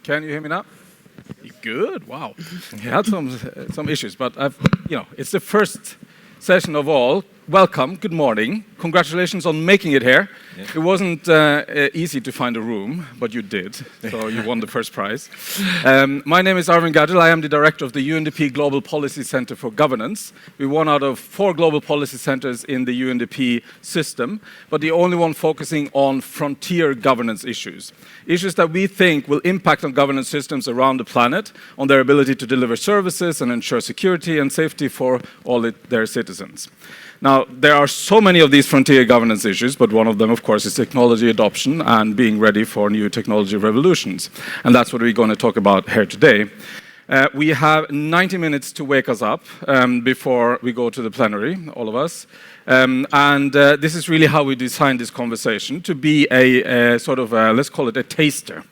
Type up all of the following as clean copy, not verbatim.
Can you hear me now? Good. Wow. We had some issues, but it's the first session of all. Welcome. Good morning. Congratulations on making it here. Yeah. It wasn't easy to find a room, but you did. So you won the first prize. My name is Arvind Gadgil. I am the director of the UNDP Global Policy Center for Governance. We're one out of 4 global policy centers in the UNDP system, but the only one focusing on frontier governance issues. Issues that we think will impact on governance systems around the planet, on their ability to deliver services and ensure security and safety for all their citizens. Now, there are so many of these frontier governance issues, but one of them, of course, is technology adoption and being ready for new technology revolutions. And that's what we're going to talk about here today. We have 90 minutes to wake us up before we go to the plenary, all of us. This is really how we designed this conversation, to be a sort of, let's call it a taster,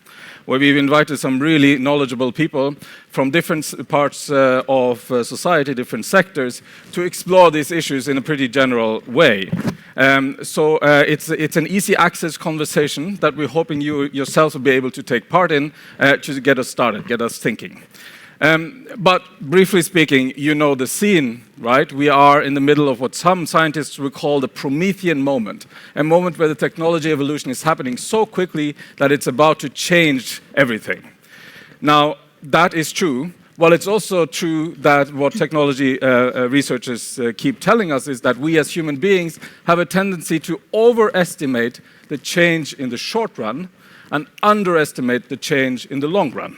where we've invited some really knowledgeable people from different parts of society, different sectors, to explore these issues in a pretty general way. It's an easy access conversation that we're hoping you yourselves will be able to take part in to get us started, get us thinking. But briefly speaking, you know the scene, right? We are in the middle of what some scientists would call the Promethean moment, a moment where the technology evolution is happening so quickly that it's about to change everything. Now, that is true. Well, it's also true that what technology researchers keep telling us is that we as human beings have a tendency to overestimate the change in the short run and underestimate the change in the long run.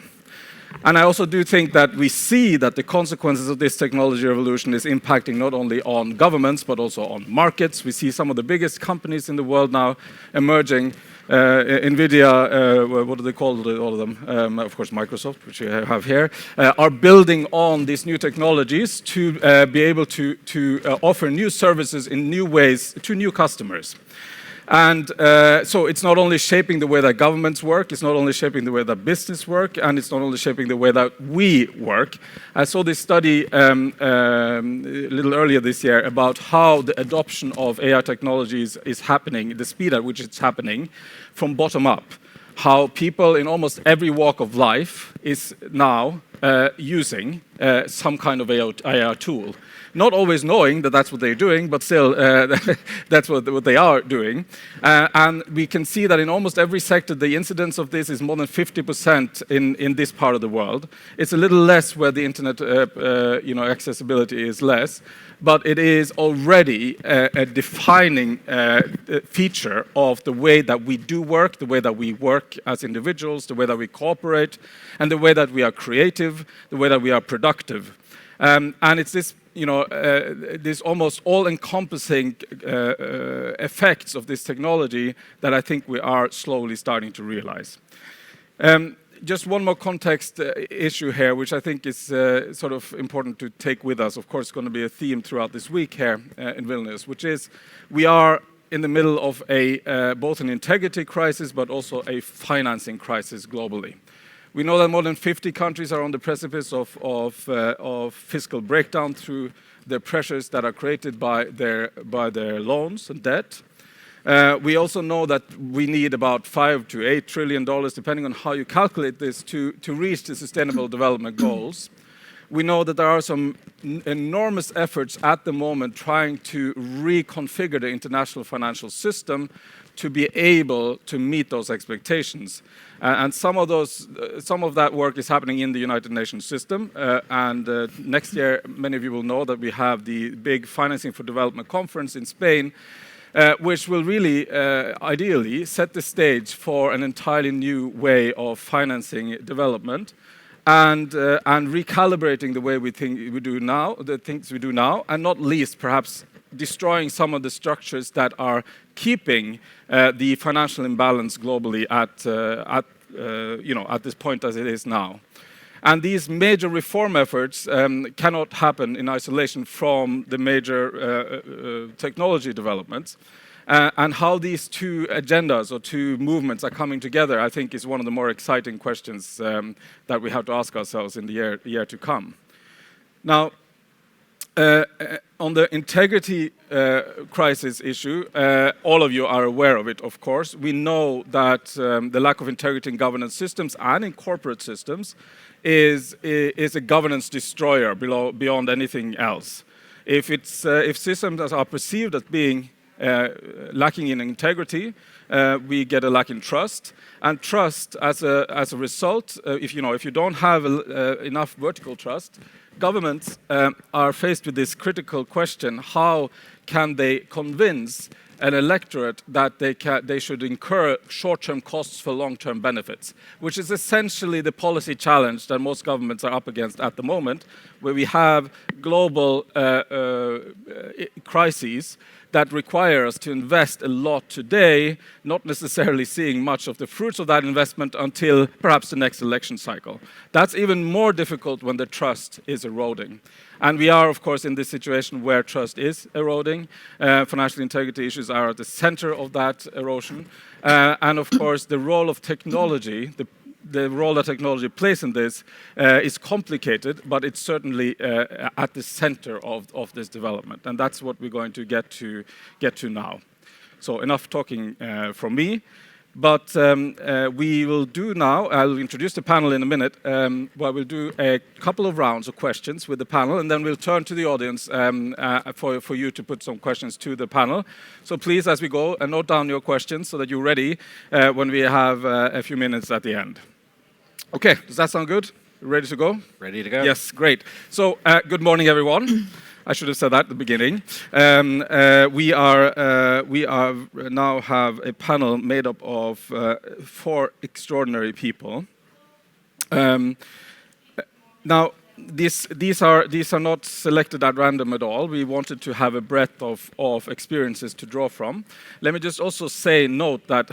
And I also do think that we see that the consequences of this technology revolution is impacting not only on governments, but also on markets. We see some of the biggest companies in the world now emerging. NVIDIA, what do they call all of them? Of course, Microsoft, which you have here, are building on these new technologies to be able to offer new services in new ways to new customers. And so it's not only shaping the way that governments work, it's not only shaping the way that business work, and it's not only shaping the way that we work. I saw this study a little earlier this year about how the adoption of AI technologies is happening, the speed at which it's happening, from bottom up. How people in almost every walk of life is now using some kind of AI tool. Not always knowing that that's what they're doing, but still that's what they are doing. And we can see that in almost every sector, the incidence of this is more than 50% in this part of the world. It's a little less where the internet accessibility is less, but it is already a defining feature of the way that we do work, the way that we work as individuals, the way that we cooperate, and the way that we are creative, the way that we are productive. And it's this this almost all-encompassing effects of this technology that I think we are slowly starting to realize. Just one more context issue here, which I think is sort of important to take with us. Of course, it's going to be a theme throughout this week here in Vilnius, which is we are in the middle of both an integrity crisis, but also a financing crisis globally. We know that more than 50 countries are on the precipice of fiscal breakdown through the pressures that are created by their loans and debt. We also know that we need about $5 to $8 trillion, depending on how you calculate this, to reach the Sustainable Development Goals. We know that there are some enormous efforts at the moment trying to reconfigure the international financial system to be able to meet those expectations. And some of that work is happening in the United Nations system. Next year, many of you will know that we have the big Financing for Development conference in Spain, which will really, ideally, set the stage for an entirely new way of financing development and recalibrating the way the things we do now, and not least, perhaps, destroying some of the structures that are keeping the financial imbalance globally at this point as it is now. And these major reform efforts cannot happen in isolation from the major technology developments. And how these two agendas or two movements are coming together, I think, is one of the more exciting questions that we have to ask ourselves in the year to come. Now, On the integrity crisis issue, all of you are aware of it, of course. We know that the lack of integrity in governance systems and in corporate systems is a governance destroyer beyond anything else. If systems are perceived as being lacking in integrity, we get a lack in trust, and trust as a result, if you don't have enough vertical trust, governments are faced with this critical question: how can they convince an electorate that they should incur short-term costs for long-term benefits, which is essentially the policy challenge that most governments are up against at the moment, where we have global crises that require us to invest a lot today, not necessarily seeing much of the fruits of that investment until perhaps the next election cycle. That's even more difficult when the trust is eroding. And we are, of course, in this situation where trust is eroding. Financial integrity issues are at the center of that erosion. And of course, the role of technology, the role that technology plays in this is complicated, but it's certainly at the center of this development. And that's what we're going to get to now. So enough talking from me. But we will do now, I'll introduce the panel in a minute, but we'll do a couple of rounds of questions with the panel, and then we'll turn to the audience for you to put some questions to the panel. So please, as we go, note down your questions so that you're ready when we have a few minutes at the end. Okay, does that sound good? Ready to go? Ready to go. Yes, great. So good morning, everyone. I should have said that at the beginning. We now have a panel made up of 4 extraordinary people. Now, these are not selected at random at all. We wanted to have a breadth of experiences to draw from. Let me just also note that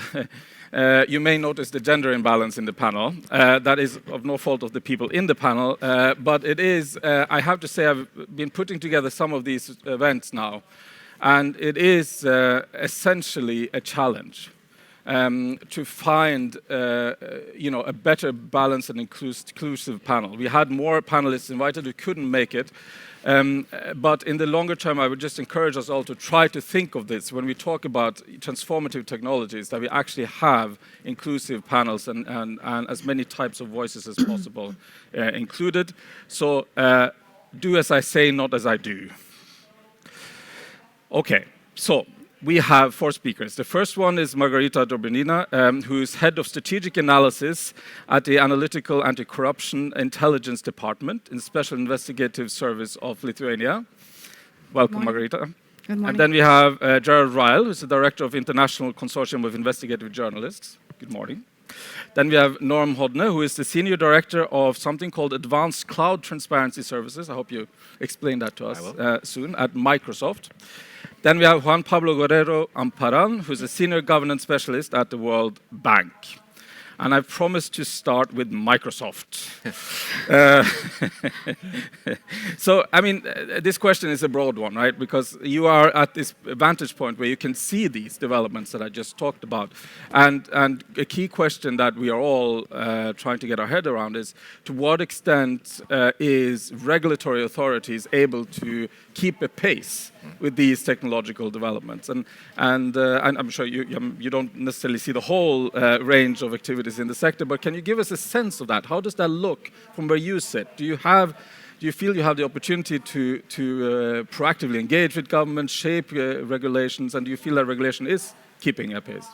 you may notice the gender imbalance in the panel. That is of no fault of the people in the panel, but it is, I have to say, I've been putting together some of these events now, and it is essentially a challenge to find a better balanced and inclusive panel. We had more panelists invited who couldn't make it. But in the longer term, I would just encourage us all to try to think of this when we talk about transformative technologies, that we actually have inclusive panels and as many types of voices as possible included. So do as I say, not as I do. Okay, so we have 4 speakers. The first one is Margarita Dobrinina, who is head of strategic analysis at the Analytical Anti-Corruption Intelligence Department in Special Investigative Service of Lithuania. Welcome, Margarita. Good morning. And then we have Gerald Ryle, who's the director of International Consortium of Investigative Journalists. Good morning. Then we have Norm Hodne, who is the senior director of something called Advanced Cloud Transparency Services. I hope you explain that to us soon, at Microsoft. Then we have Juan Pablo Guerrero Amparan, who's a senior governance specialist at the World Bank. And I've promised to start with Microsoft. So, I mean, this question is a broad one, right? Because you are at this vantage point where you can see these developments that I just talked about. And a key question that we are all trying to get our head around is, to what extent is regulatory authorities able to keep a pace with these technological developments? And I'm sure you don't necessarily see the whole range of activities in the sector, but can you give us a sense of that? How does that look from where you sit? Do you feel you have the opportunity to proactively engage with government, shape regulations, and do you feel that regulation is keeping a pace?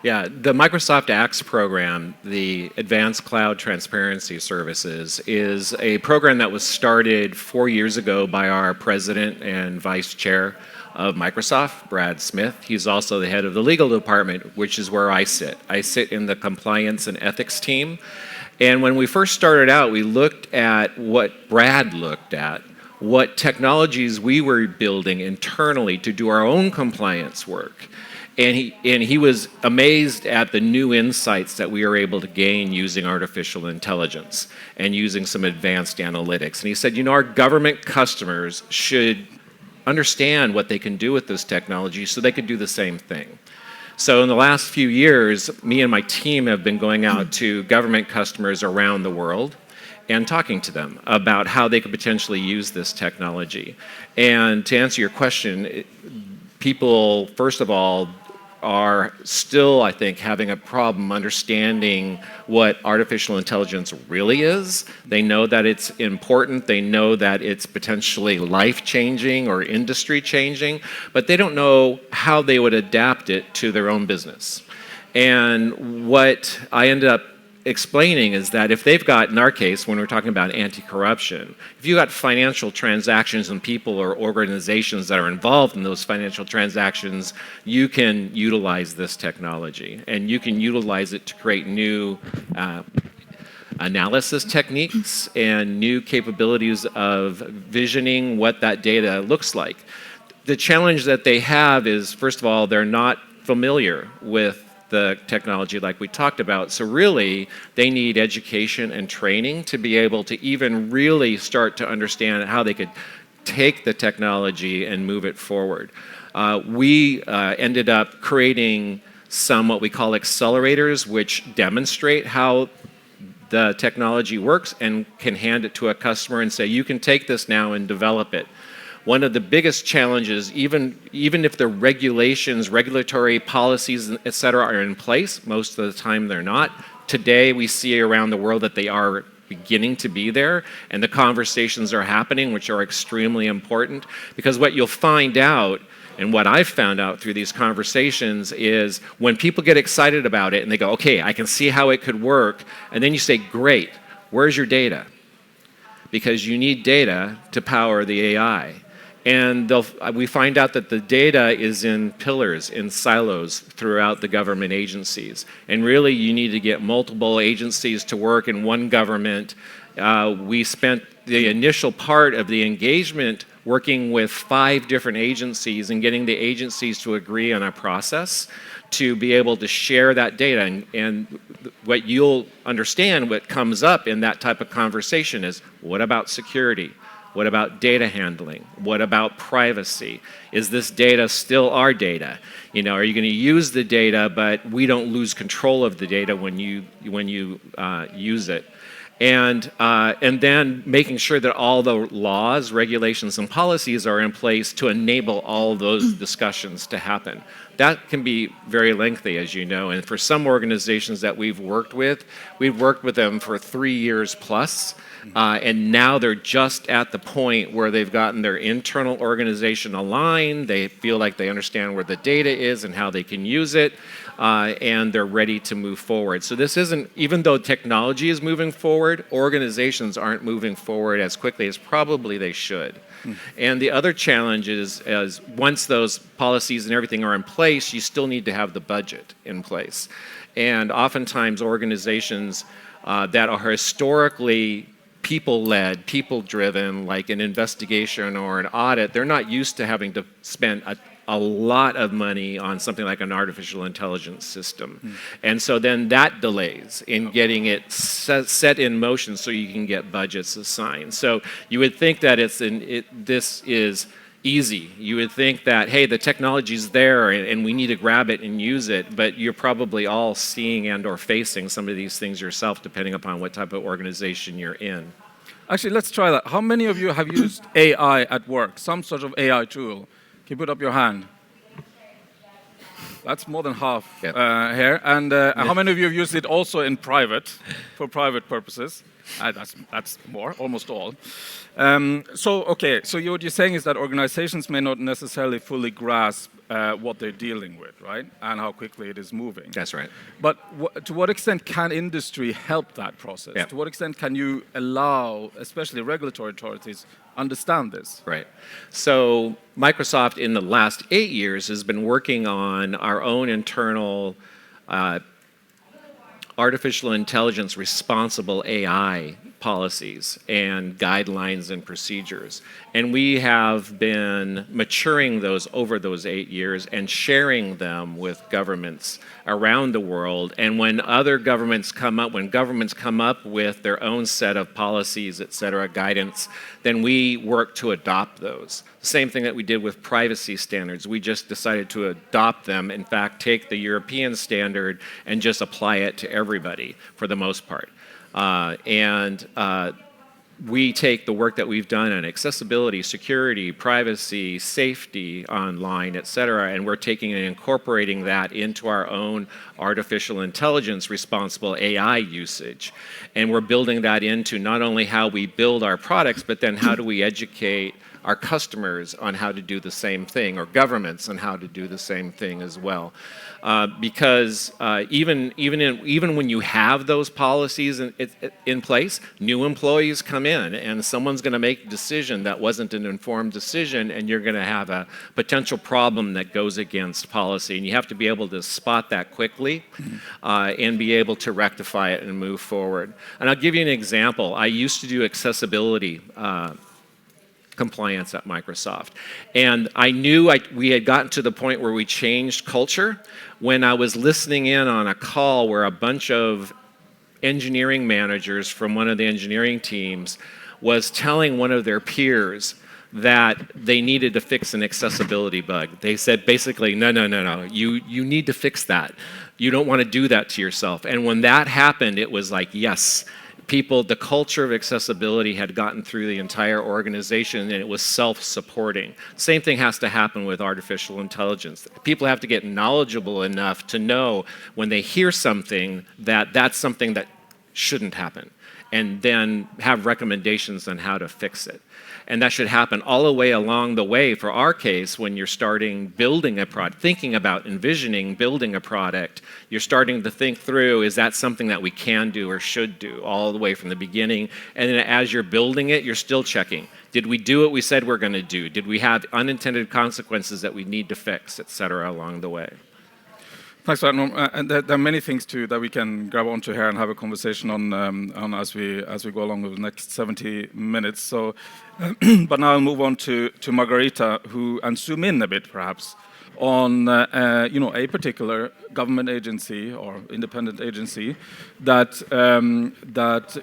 Yeah, the Microsoft ACTS program, the Advanced Cloud Transparency Services, is a program that was started 4 years ago by our president and vice chair of Microsoft, Brad Smith. He's also the head of the legal department, which is where I sit. I sit in the compliance and ethics team. And when we first started out, we looked at what Brad looked at, what technologies we were building internally to do our own compliance work. And he was amazed at the new insights that we are able to gain using artificial intelligence and using some advanced analytics. And he said, our government customers should understand what they can do with this technology so they could do the same thing. So in the last few years, me and my team have been going out to government customers around the world and talking to them about how they could potentially use this technology. And to answer your question, people, first of all, are still, I think, having a problem understanding what artificial intelligence really is. They know that it's important, they know that it's potentially life-changing or industry-changing, but they don't know how they would adapt it to their own business. And what I ended up explaining is that if they've got, in our case, when we're talking about anti-corruption, if you've got financial transactions and people or organizations that are involved in those financial transactions, you can utilize this technology, and you can utilize it to create new analysis techniques and new capabilities of visioning what that data looks like. The challenge that they have is, first of all, they're not familiar with the technology like we talked about. So really, they need education and training to be able to even really start to understand how they could take the technology and move it forward. We ended up creating some what we call accelerators, which demonstrate how the technology works and can hand it to a customer and say, you can take this now and develop it. One of the biggest challenges, even if the regulations, regulatory policies, et cetera, are in place, most of the time they're not. Today, we see around the world that they are beginning to be there, and the conversations are happening, which are extremely important, because what you'll find out, and what I've found out through these conversations, is when people get excited about it and they go, okay, I can see how it could work, and then you say, great, where's your data? Because you need data to power the AI. And we find out that the data is in pillars, in silos throughout the government agencies. And really, you need to get multiple agencies to work in one government. We spent the initial part of the engagement working with 5 different agencies and getting the agencies to agree on a process to be able to share that data. And what you'll understand, what comes up in that type of conversation is, what about security? What about data handling? What about privacy? Is this data still our data? You know, are you going to use the data, but we don't lose control of the data when you use it? And then making sure that all the laws, regulations, and policies are in place to enable all of those discussions to happen. That can be very lengthy, as you know, and for some organizations that we've worked with them for 3 years plus, and now they're just at the point where they've gotten their internal organization aligned, they feel like they understand where the data is and how they can use it, and they're ready to move forward. So this isn't, even though technology is moving forward, organizations aren't moving forward as quickly as probably they should. And the other challenge is once those policies and everything are in place, you still need to have the budget in place. And oftentimes organizations that are historically people-led, people-driven, like an investigation or an audit, they're not used to having to spend a lot of money on something like an artificial intelligence system. And so then that delays in getting it set in motion so you can get budgets assigned. So you would think that this is easy. You would think that, hey, the technology's there and we need to grab it and use it, but you're probably all seeing and or facing some of these things yourself, depending upon what type of organization you're in. Actually, let's try that. How many of you have used AI at work, some sort of AI tool? Can you put up your hand? That's more than half here. And how many of you have used it also in private, for private purposes? That's more, almost all. So what you're saying is that organizations may not necessarily fully grasp what they're dealing with, right? And how quickly it is moving. That's right. But to what extent can industry help that process? Yeah. To what extent can you allow, especially regulatory authorities, understand this? Right. So Microsoft in the last 8 years has been working on our own internal artificial intelligence responsible AI policies and guidelines and procedures. And we have been maturing those over those 8 years and sharing them with governments around the world. And when other governments come up, with their own set of policies, et cetera, guidance, then we work to adopt those. Same thing that we did with privacy standards. We just decided to adopt them, in fact, take the European standard and just apply it to everybody for the most part. We take the work that we've done on accessibility, security, privacy, safety online, et cetera, and we're taking and incorporating that into our own artificial intelligence responsible AI usage. And we're building that into not only how we build our products, but then how do we educate our customers on how to do the same thing, or governments on how to do the same thing as well. Because even when you have those policies in place, new employees come in and someone's going to make a decision that wasn't an informed decision, and you're going to have a potential problem that goes against policy. And you have to be able to spot that quickly and be able to rectify it and move forward. And I'll give you an example. I used to do accessibility compliance at Microsoft. And I knew we had gotten to the point where we changed culture when I was listening in on a call where a bunch of engineering managers from one of the engineering teams was telling one of their peers that they needed to fix an accessibility bug. They said basically, no, you need to fix that. You don't want to do that to yourself. And when that happened, it was like, yes, the culture of accessibility had gotten through the entire organization, and it was self-supporting. Same thing has to happen with artificial intelligence. People have to get knowledgeable enough to know when they hear something that that's something that shouldn't happen, and then have recommendations on how to fix it. And that should happen all the way along the way. For our case, when you're starting building a product, thinking about envisioning building a product, you're starting to think through, is that something that we can do or should do, all the way from the beginning. And then as you're building it, you're still checking. Did we do what we said we're going to do? Did we have unintended consequences that we need to fix, et cetera, along the way? Thanks for that, Norm. And there are many things too that we can grab onto here and have a conversation on as we go along with the next 70 minutes. So, but now I'll move on to Margarita, and zoom in a bit perhaps on a particular government agency or independent agency that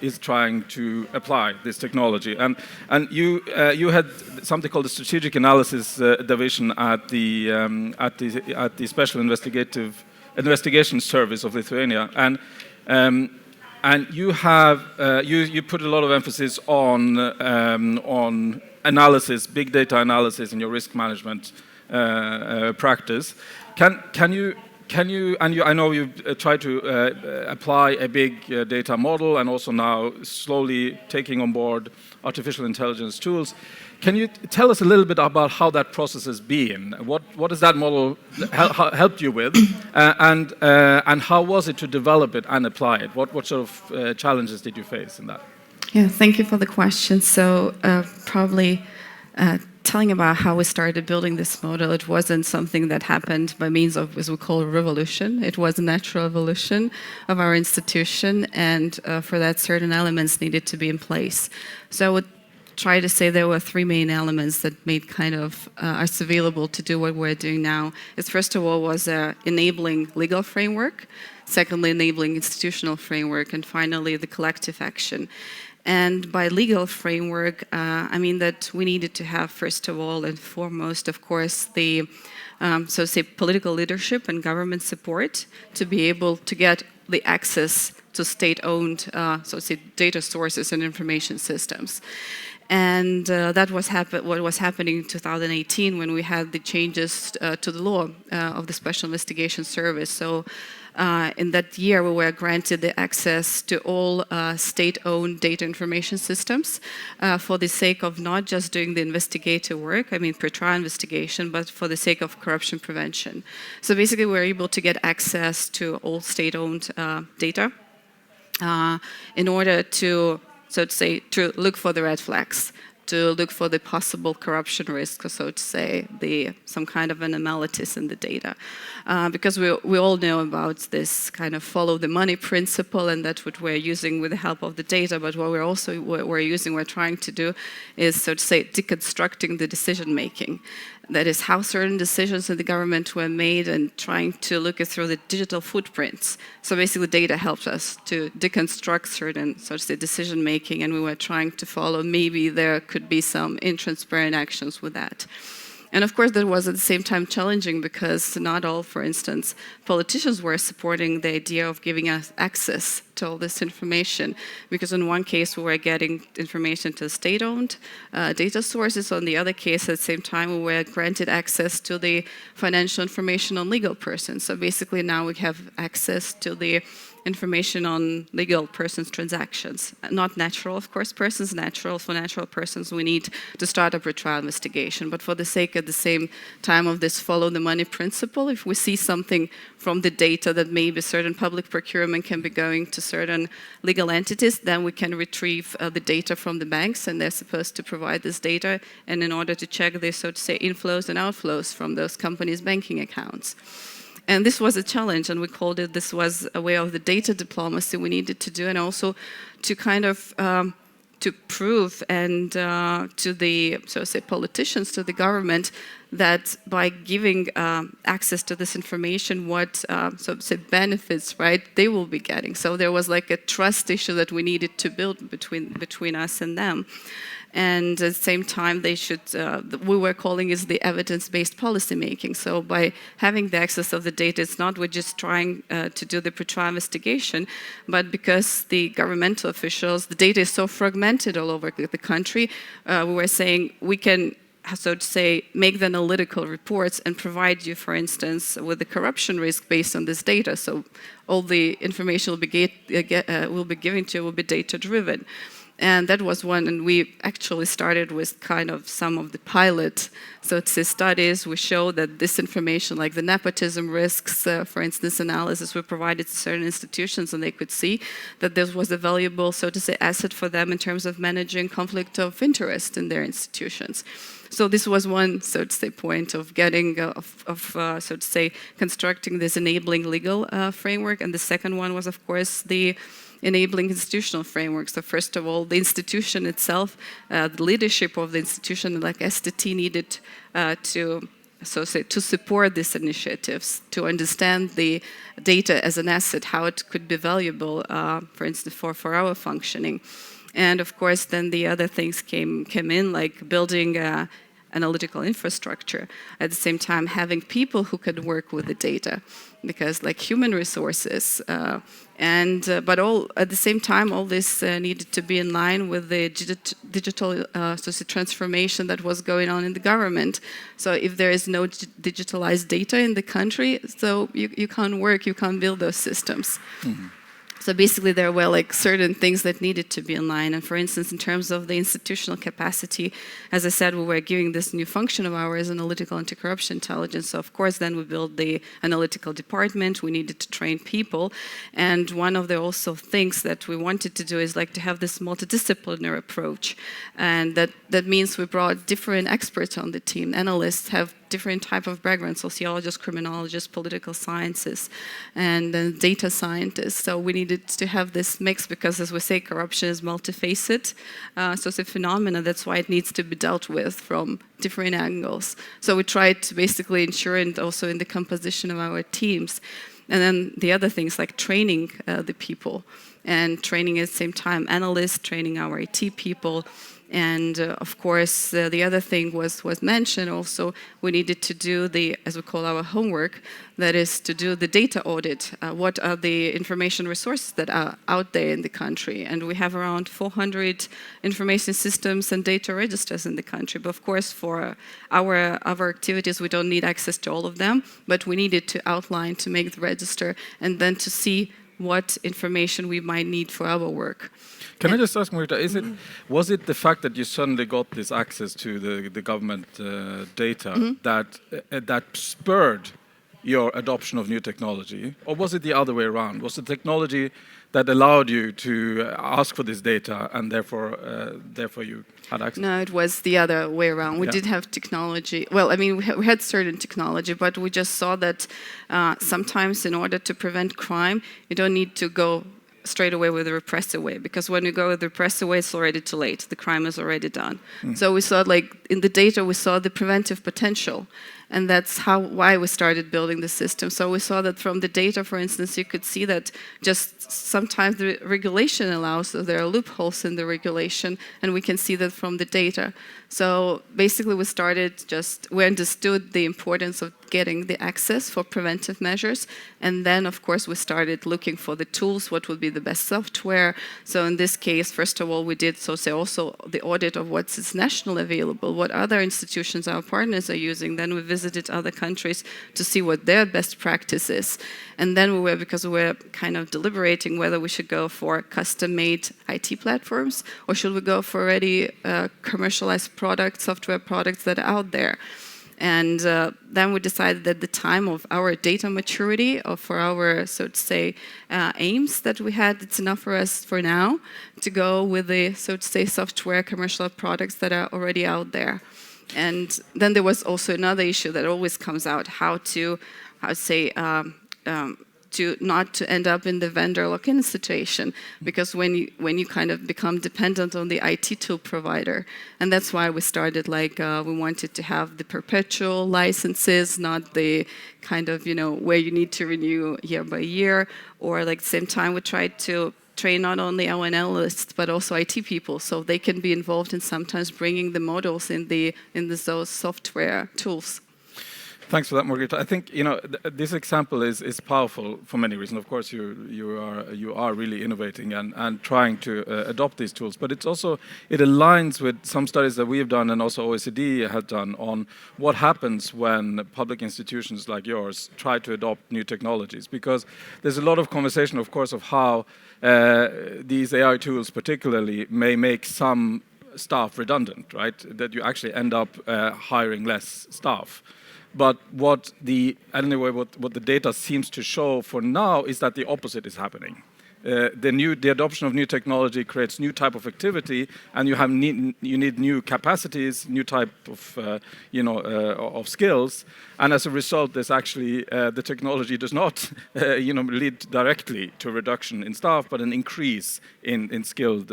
is trying to apply this technology. And you had something called the Strategic Analysis Division at the Special Investigation Service of Lithuania, and you have you put a lot of emphasis on analysis, big data analysis in your risk management practice. Can you I know you've tried to apply a big data model, and also now slowly taking on board artificial intelligence tools. Can you tell us a little bit about how that process has been? What has that model helped you with, and how was it to develop it and apply it? What sort of challenges did you face in that? Yeah, thank you for the question. So probably telling about how we started building this model, it wasn't something that happened by means of, as we call, a revolution. It was a natural evolution of our institution, and for that, certain elements needed to be in place. So I would try to say there were three main elements that made kind of us available to do what we're doing now. Is first of all was enabling legal framework, secondly enabling institutional framework, and finally the collective action. And by legal framework, I mean that we needed to have, first of all and foremost, of course, the political leadership and government support to be able to get the access to state-owned, data sources and information systems. And that was what was happening in 2018 when we had the changes to the law of the Special Investigation Service. So in that year, we were granted the access to all state-owned data information systems for the sake of not just doing the investigative work, I mean pre-trial investigation, but for the sake of corruption prevention. So basically, we were able to get access to all state-owned data in order to, to look for the red flags, to look for the possible corruption risk, so to say, some kind of anomalies in the data. Because we all know about this kind of follow the money principle, and that's what we're using with the help of the data, but what we're trying to do is, so to say, deconstructing the decision making. That is how certain decisions in the government were made, and trying to look through the digital footprints. So basically data helps us to deconstruct certain, so to say, decision making, and we were trying to follow maybe there could be some intransparent actions with that. And of course that was at the same time challenging because not all, for instance, politicians were supporting the idea of giving us access to all this information, because in one case we were getting information to state-owned data sources, on the other case at the same time we were granted access to the financial information on legal persons. So basically now we have access to the information on legal persons' transactions. Not natural, of course, persons. Natural, for natural persons, we need to start a pretrial investigation. But for the sake, at the same time, of this follow the money principle, if we see something from the data that maybe certain public procurement can be going to certain legal entities, then we can retrieve the data from the banks, and they're supposed to provide this data, and in order to check the, so to say, inflows and outflows from those companies' banking accounts. And this was a challenge, and we called it, this was a way of the data diplomacy we needed to do, and also to kind of to prove and to the, so to say, politicians, to the government, that by giving access to this information, what, so to say, benefits, right, they will be getting. So there was like a trust issue that we needed to build between us and them. And at the same time, they should, we were calling it the evidence-based policymaking. So by having the access of the data, it's not we're just trying to do the pretrial investigation, but because the governmental officials, the data is so fragmented all over the country, we were saying we can, so to say, make the analytical reports and provide you, for instance, with the corruption risk based on this data. So all the information will be given to you will be data-driven. And that was one, and we actually started with kind of some of the pilot, so to say, studies. We showed that this information, like the nepotism risks, for instance, analysis, we provided to certain institutions, and they could see that this was a valuable, so to say, asset for them in terms of managing conflict of interest in their institutions. So this was one, so to say, point of getting, so to say, constructing this enabling legal framework. And the second one was, of course, the enabling institutional framework. So first of all, the institution itself, the leadership of the institution, like STT, needed to support these initiatives, to understand the data as an asset, how it could be valuable, for instance, for our functioning. And of course, then the other things came in, like building analytical infrastructure. At the same time, having people who could work with the data, because like human resources, but all at the same time, all this needed to be in line with the digital transformation that was going on in the government. So if there is no digitalized data in the country, so you can't work, you can't build those systems. Mm-hmm. So basically there were like certain things that needed to be in line. And for instance, in terms of the institutional capacity, as I said, we were giving this new function of ours, analytical anti-corruption intelligence. So of course then we built the analytical department, we needed to train people. And one of the also things that we wanted to do is like to have this multidisciplinary approach. And that means we brought different experts on the team. Analysts have different type of backgrounds, sociologists, criminologists, political sciences, and then data scientists. So we needed to have this mix because, as we say, corruption is multifaceted. So it's a phenomenon, that's why it needs to be dealt with from different angles. So we tried to basically ensure, and also in the composition of our teams. And then the other things like training the people, and training at the same time analysts, training our IT people. And of course, the other thing was mentioned also, we needed to do the, as we call our homework, that is to do the data audit. What are the information resources that are out there in the country? And we have around 400 information systems and data registers in the country. But of course, for our activities, we don't need access to all of them, but we needed to outline, to make the register, and then to see what information we might need for our work. Can I just ask, Marita, was it the fact that you suddenly got this access to the government data that spurred your adoption of new technology, or was it the other way around? Was the technology that allowed you to ask for this data, and therefore you had access? No, it was the other way around. We did have technology. Well, I mean, we had certain technology, but we just saw that sometimes in order to prevent crime, you don't need to go straight away with the repressive way, because when you go with the repressive way, it's already too late. The crime is already done. So we saw, like, in the data, we saw the preventive potential. And that's why we started building the system. So we saw that from the data, for instance, you could see that just sometimes the regulation allows, so there are loopholes in the regulation, and we can see that from the data. So basically we understood the importance of getting the access for preventive measures, and then of course we started looking for the tools, what would be the best software. So in this case, first of all, we did also the audit of what's nationally available, what other institutions our partners are using. Then we visited other countries to see what their best practice is. And then because we were kind of deliberating whether we should go for custom-made IT platforms or should we go for already commercialized products, software products that are out there. And then we decided that the time of our data maturity, or for our, so to say, aims that we had, it's enough for us for now to go with the, so to say, software commercial products that are already out there. And then there was also another issue that always comes out, how to not to end up in the vendor lock-in situation, because when you kind of become dependent on the IT tool provider, and that's why we started we wanted to have the perpetual licenses, not the kind of where you need to renew year by year, or at the same time we tried to train not only our analysts but also IT people, so they can be involved in sometimes bringing the models in those software tools. Thanks for that, Margarita. I think this example is powerful for many reasons. Of course, you are really innovating and trying to adopt these tools, but it aligns with some studies that we have done and also OECD has done on what happens when public institutions like yours try to adopt new technologies. Because there's a lot of conversation, of course, of how these AI tools, particularly, may make some staff redundant, right? That you actually end up hiring less staff. But what the data seems to show for now is that the opposite is happening. The adoption of new technology creates new type of activity, and you need new capacities, new type of skills, and as a result, there's actually the technology does not lead directly to a reduction in staff, but an increase in skilled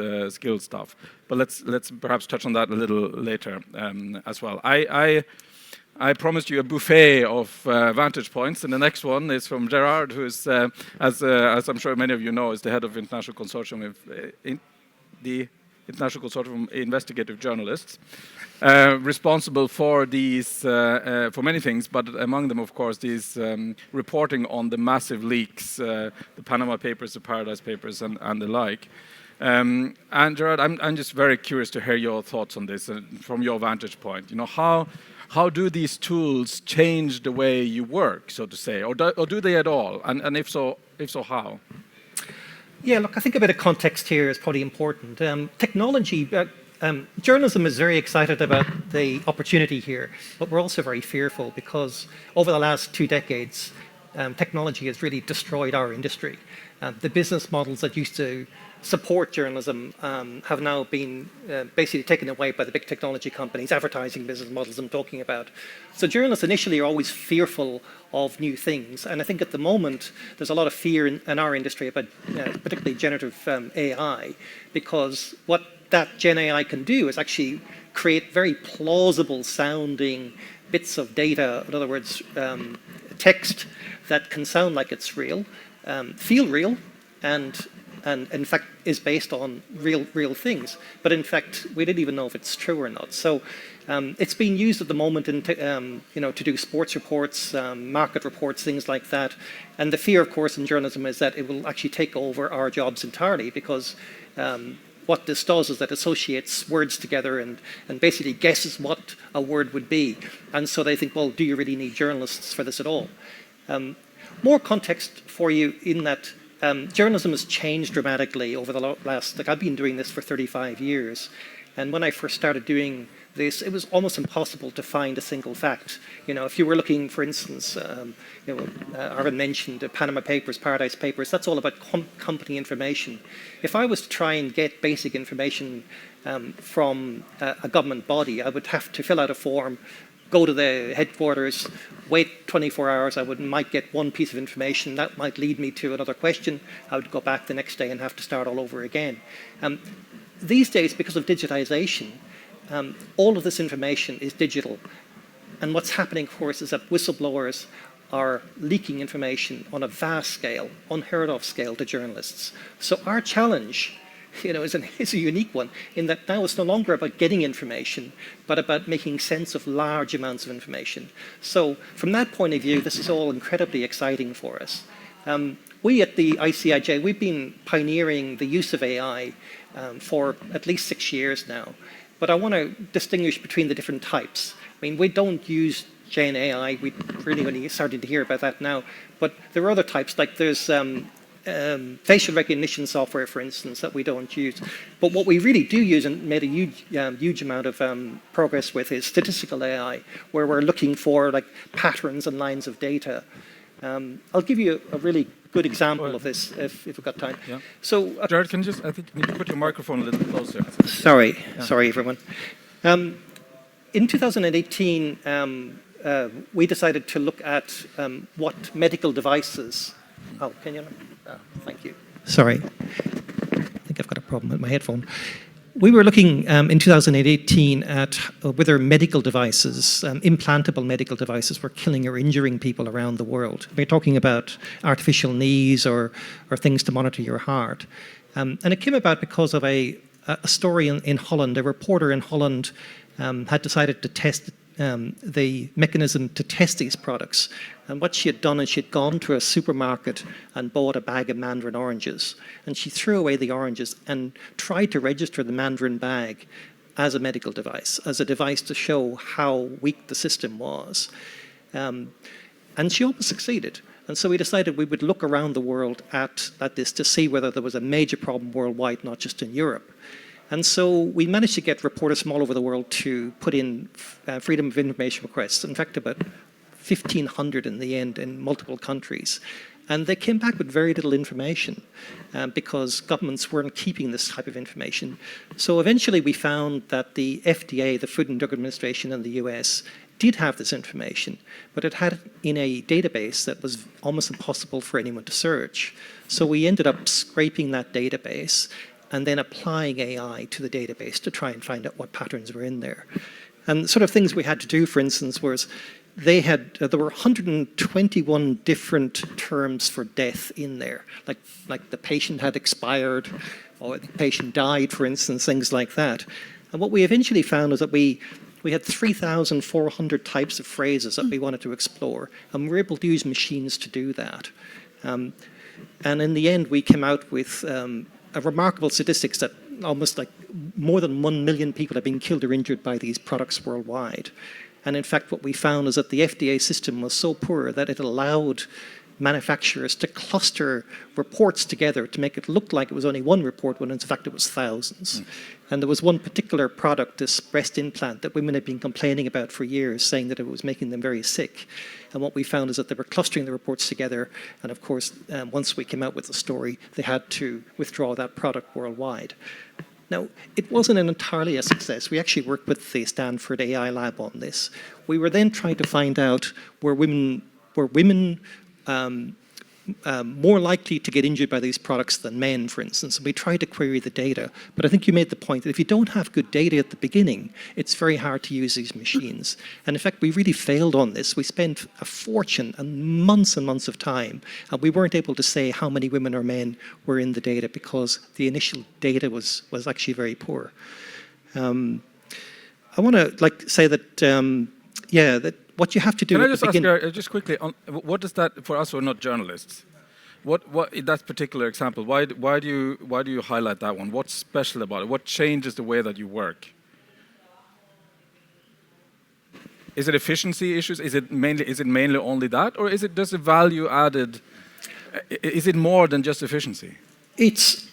staff. But let's perhaps touch on that a little later as well. I promised you a buffet of vantage points, and the next one is from Gerard, who is, as I'm sure many of you know, is the head of International Consortium the International Consortium of Investigative Journalists, responsible for these, for many things, but among them, of course, these reporting on the massive leaks, the Panama Papers, the Paradise Papers, and the like. And Gerard, I'm just very curious to hear your thoughts on this from your vantage point. How do these tools change the way you work, so to say, or do they at all? And if so, how? Yeah, look, I think a bit of context here is probably important. Technology, journalism is very excited about the opportunity here, but we're also very fearful because over the last 2 decades, technology has really destroyed our industry. The business models that used to support journalism have now been basically taken away by the big technology companies, advertising business models I'm talking about. So journalists initially are always fearful of new things, and I think at the moment there's a lot of fear in our industry about particularly generative AI, because what that Gen AI can do is actually create very plausible sounding bits of data, in other words, text that can sound like it's real, feel real, and in fact is based on real things. But in fact, we didn't even know if it's true or not. So it's being used at the moment to do sports reports, market reports, things like that. And the fear, of course, in journalism is that it will actually take over our jobs entirely, because what this does is that associates words together and basically guesses what a word would be. And so they think, well, do you really need journalists for this at all? More context for you in that journalism has changed dramatically over the last, I've been doing this for 35 years. And when I first started doing this, it was almost impossible to find a single fact. If you were looking, for instance, Arvind mentioned the Panama Papers, Paradise Papers, that's all about company information. If I was to try and get basic information from a government body, I would have to fill out a form, go to the headquarters, wait 24 hours, I might get one piece of information, that might lead me to another question, I would go back the next day and have to start all over again. These days, because of digitization, all of this information is digital. And what's happening, of course, is that whistleblowers are leaking information on a vast scale, unheard of scale to journalists. So our challenge, is a unique one in that now it's no longer about getting information, but about making sense of large amounts of information. So from that point of view, this is all incredibly exciting for us. We at the ICIJ, we've been pioneering the use of AI for at least 6 years now. But I want to distinguish between the different types. I mean, we don't use Gen AI. We're really only starting to hear about that now. But there are other types, like there's facial recognition software, for instance, that we don't use. But what we really do use and made a huge amount of progress with is statistical AI, where we're looking for like patterns and lines of data. I'll give you a really good example of this if we've got time. Yeah. So, Jared, can you I think you need to put your microphone a little closer. Sorry, everyone. In 2018, we decided to look at what medical devices. Oh, can you? Thank you. Sorry. I think I've got a problem with my headphone. We were looking in 2018 at whether medical devices, implantable medical devices, were killing or injuring people around the world. We're talking about artificial knees or things to monitor your heart. And it came about because of a story in Holland. A reporter in Holland had decided to test the mechanism to test these products. And what she had done is she'd gone to a supermarket and bought a bag of mandarin oranges. And she threw away the oranges and tried to register the mandarin bag as a medical device, as a device to show how weak the system was. And she almost succeeded. And so we decided we would look around the world at this to see whether there was a major problem worldwide, not just in Europe. And so we managed to get reporters from all over the world to put in freedom of information requests. In fact, about 1,500 in the end in multiple countries. And they came back with very little information because governments weren't keeping this type of information. So eventually we found that the FDA, the Food and Drug Administration in the US, did have this information, but it had it in a database that was almost impossible for anyone to search. So we ended up scraping that database and then applying AI to the database to try and find out what patterns were in there. And sort of things we had to do, for instance, was there were 121 different terms for death in there, like the patient had expired, or the patient died, for instance, things like that. And what we eventually found was that we had 3,400 types of phrases that we wanted to explore, and we were able to use machines to do that. And in the end, we came out with a remarkable statistics that almost like more than 1 million people have been killed or injured by these products worldwide. And in fact, what we found is that the FDA system was so poor that it allowed manufacturers to cluster reports together to make it look like it was only one report when in fact it was thousands. And there was one particular product, this breast implant, that women had been complaining about for years, saying that it was making them very sick. And what we found is that they were clustering the reports together. And of course, once we came out with the story, they had to withdraw that product worldwide. Now, it wasn't entirely a success. We actually worked with the Stanford AI lab on this. We were then trying to find out were women more likely to get injured by these products than men, for instance. And we tried to query the data. But I think you made the point that if you don't have good data at the beginning, it's very hard to use these machines. And in fact, we really failed on this. We spent a fortune and months of time, and we weren't able to say how many women or men were in the data because the initial data was actually very poor. I want to say that, that what you have to do. Can I just ask just quickly, what does that, for us who are not journalists, what in that particular example, why do you highlight that one? What's special about it? What changes the way that you work? Is it efficiency issues? Is it mainly only that, or is it just a value added? Is it more than just efficiency? It's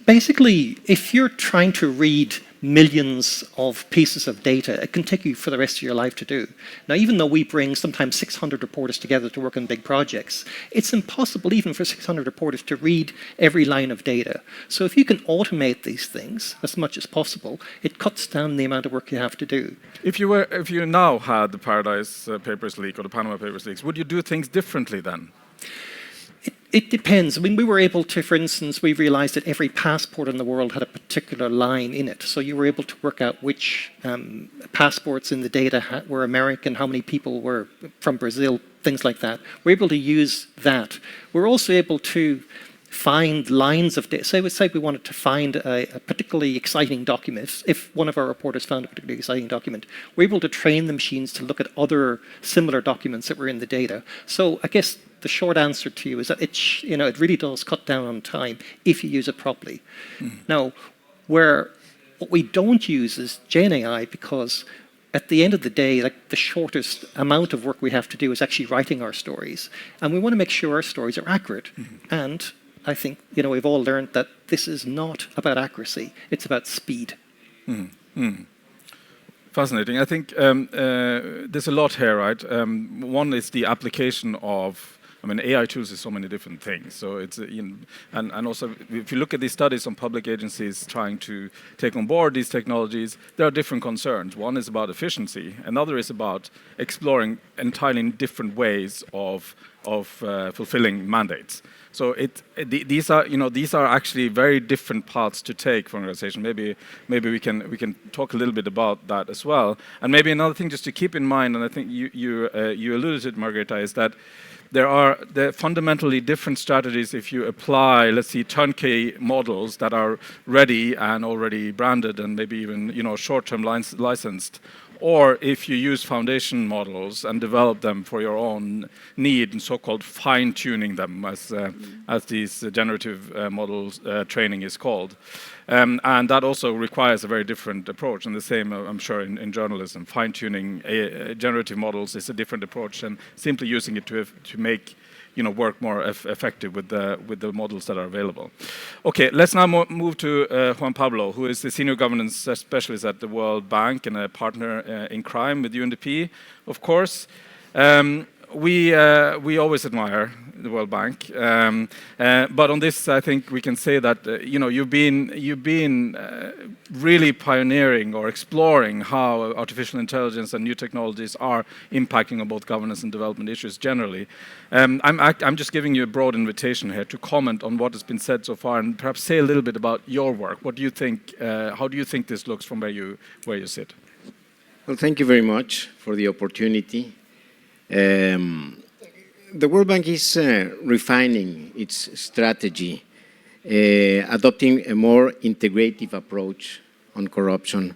basically, if you're trying to read millions of pieces of data, it can take you for the rest of your life to do. Now, even though we bring sometimes 600 reporters together to work on big projects, it's impossible even for 600 reporters to read every line of data. So if you can automate these things as much as possible, it cuts down the amount of work you have to do. If you now had the Paradise Papers leak or the Panama Papers leaks, would you do things differently then? It depends. I mean, we were able to, for instance, we realized that every passport in the world had a particular line in it. So you were able to work out which passports in the data were American, how many people were from Brazil, things like that. We're able to use that. We're also able to find lines of data. Say we wanted to find a particularly exciting document. If one of our reporters found a particularly exciting document, we're able to train the machines to look at other similar documents that were in the data. So I guess the short answer to you is that it really does cut down on time if you use it properly. Now, what we don't use is Gen AI, because at the end of the day, like, the shortest amount of work we have to do is actually writing our stories, and we want to make sure our stories are accurate. And I think we've all learned that this is not about accuracy; it's about speed. Fascinating. I think there's a lot here, right? One is the application of, I mean, AI tools is so many different things. So it's, and also if you look at these studies on public agencies trying to take on board these technologies, there are different concerns. One is about efficiency. Another is about exploring entirely different ways of fulfilling mandates. So these are actually very different paths to take for an organization. Maybe we can talk a little bit about that as well. And maybe another thing just to keep in mind, and I think you alluded to it, Margareta, is that there are fundamentally different strategies if you apply, let's see, turnkey models that are ready and already branded and maybe even short-term licensed, or if you use foundation models and develop them for your own need and so-called fine-tuning them, as these generative models training is called. And that also requires a very different approach. And the same, I'm sure, in journalism. Fine-tuning generative models is a different approach than simply using it to make work more effective with the models that are available. Okay, let's now move to Juan Pablo, who is the Senior Governance Specialist at the World Bank and a partner in crime with UNDP, of course. We always admire the World Bank, but on this, I think we can say that you've been really pioneering or exploring how artificial intelligence and new technologies are impacting on both governance and development issues generally. I'm just giving you a broad invitation here to comment on what has been said so far, and perhaps say a little bit about your work. What do you think? How do you think this looks from where you sit? Well, thank you very much for the opportunity. The World Bank is refining its strategy, adopting a more integrative approach on corruption,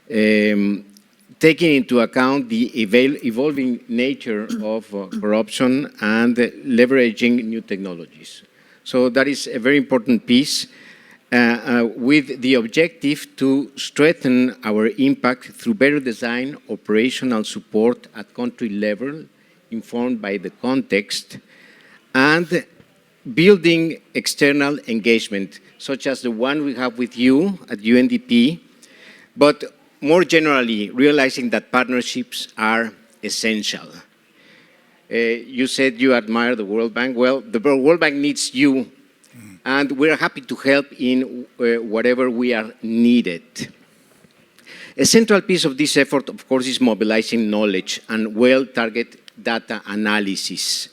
taking into account the evolving nature of corruption and leveraging new technologies. So that is a very important piece, with the objective to strengthen our impact through better design, operational support at country level, informed by the context, and building external engagement, such as the one we have with you at UNDP, but more generally, realizing that partnerships are essential. You said you admire the World Bank. Well, the World Bank needs you, and we're happy to help in whatever we are needed. A central piece of this effort, of course, is mobilizing knowledge and well-targeted data analysis.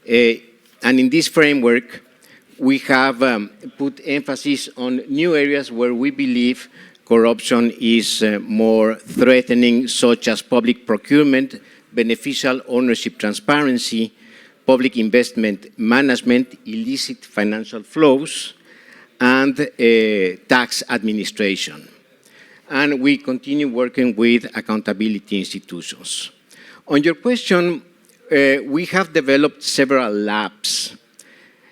And in this framework, we have put emphasis on new areas where we believe corruption is more threatening, such as public procurement, beneficial ownership transparency, public investment management, illicit financial flows, and tax administration. And we continue working with accountability institutions. On your question, we have developed several labs,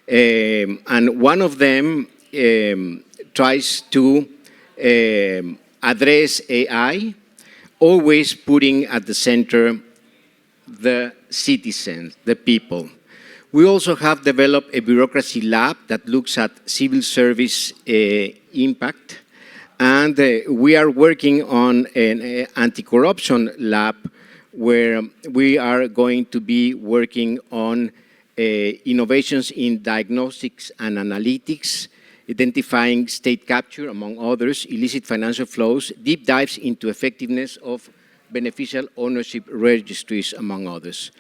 and one of them tries to address AI, always putting at the center the citizens, the people. We also have developed a bureaucracy lab that looks at civil service impact, and we are working on an anti-corruption lab where we are going to be working on innovations in diagnostics and analytics, identifying state capture, among others, illicit financial flows, deep dives into effectiveness of beneficial ownership registries, among others.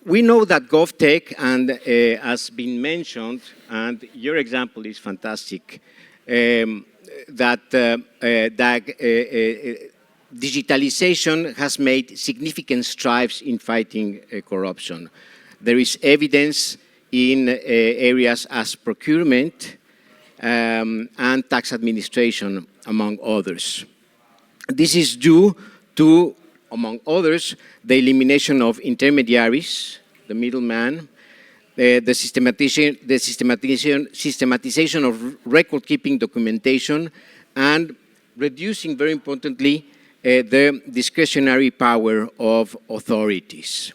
We know that GovTech, and as been mentioned, and your example is fantastic, digitalization has made significant strides in fighting corruption. There is evidence in areas as procurement and tax administration, among others. This is due to, among others, the elimination of intermediaries, the middleman, the systematization of record-keeping documentation, and reducing, very importantly, the discretionary power of authorities.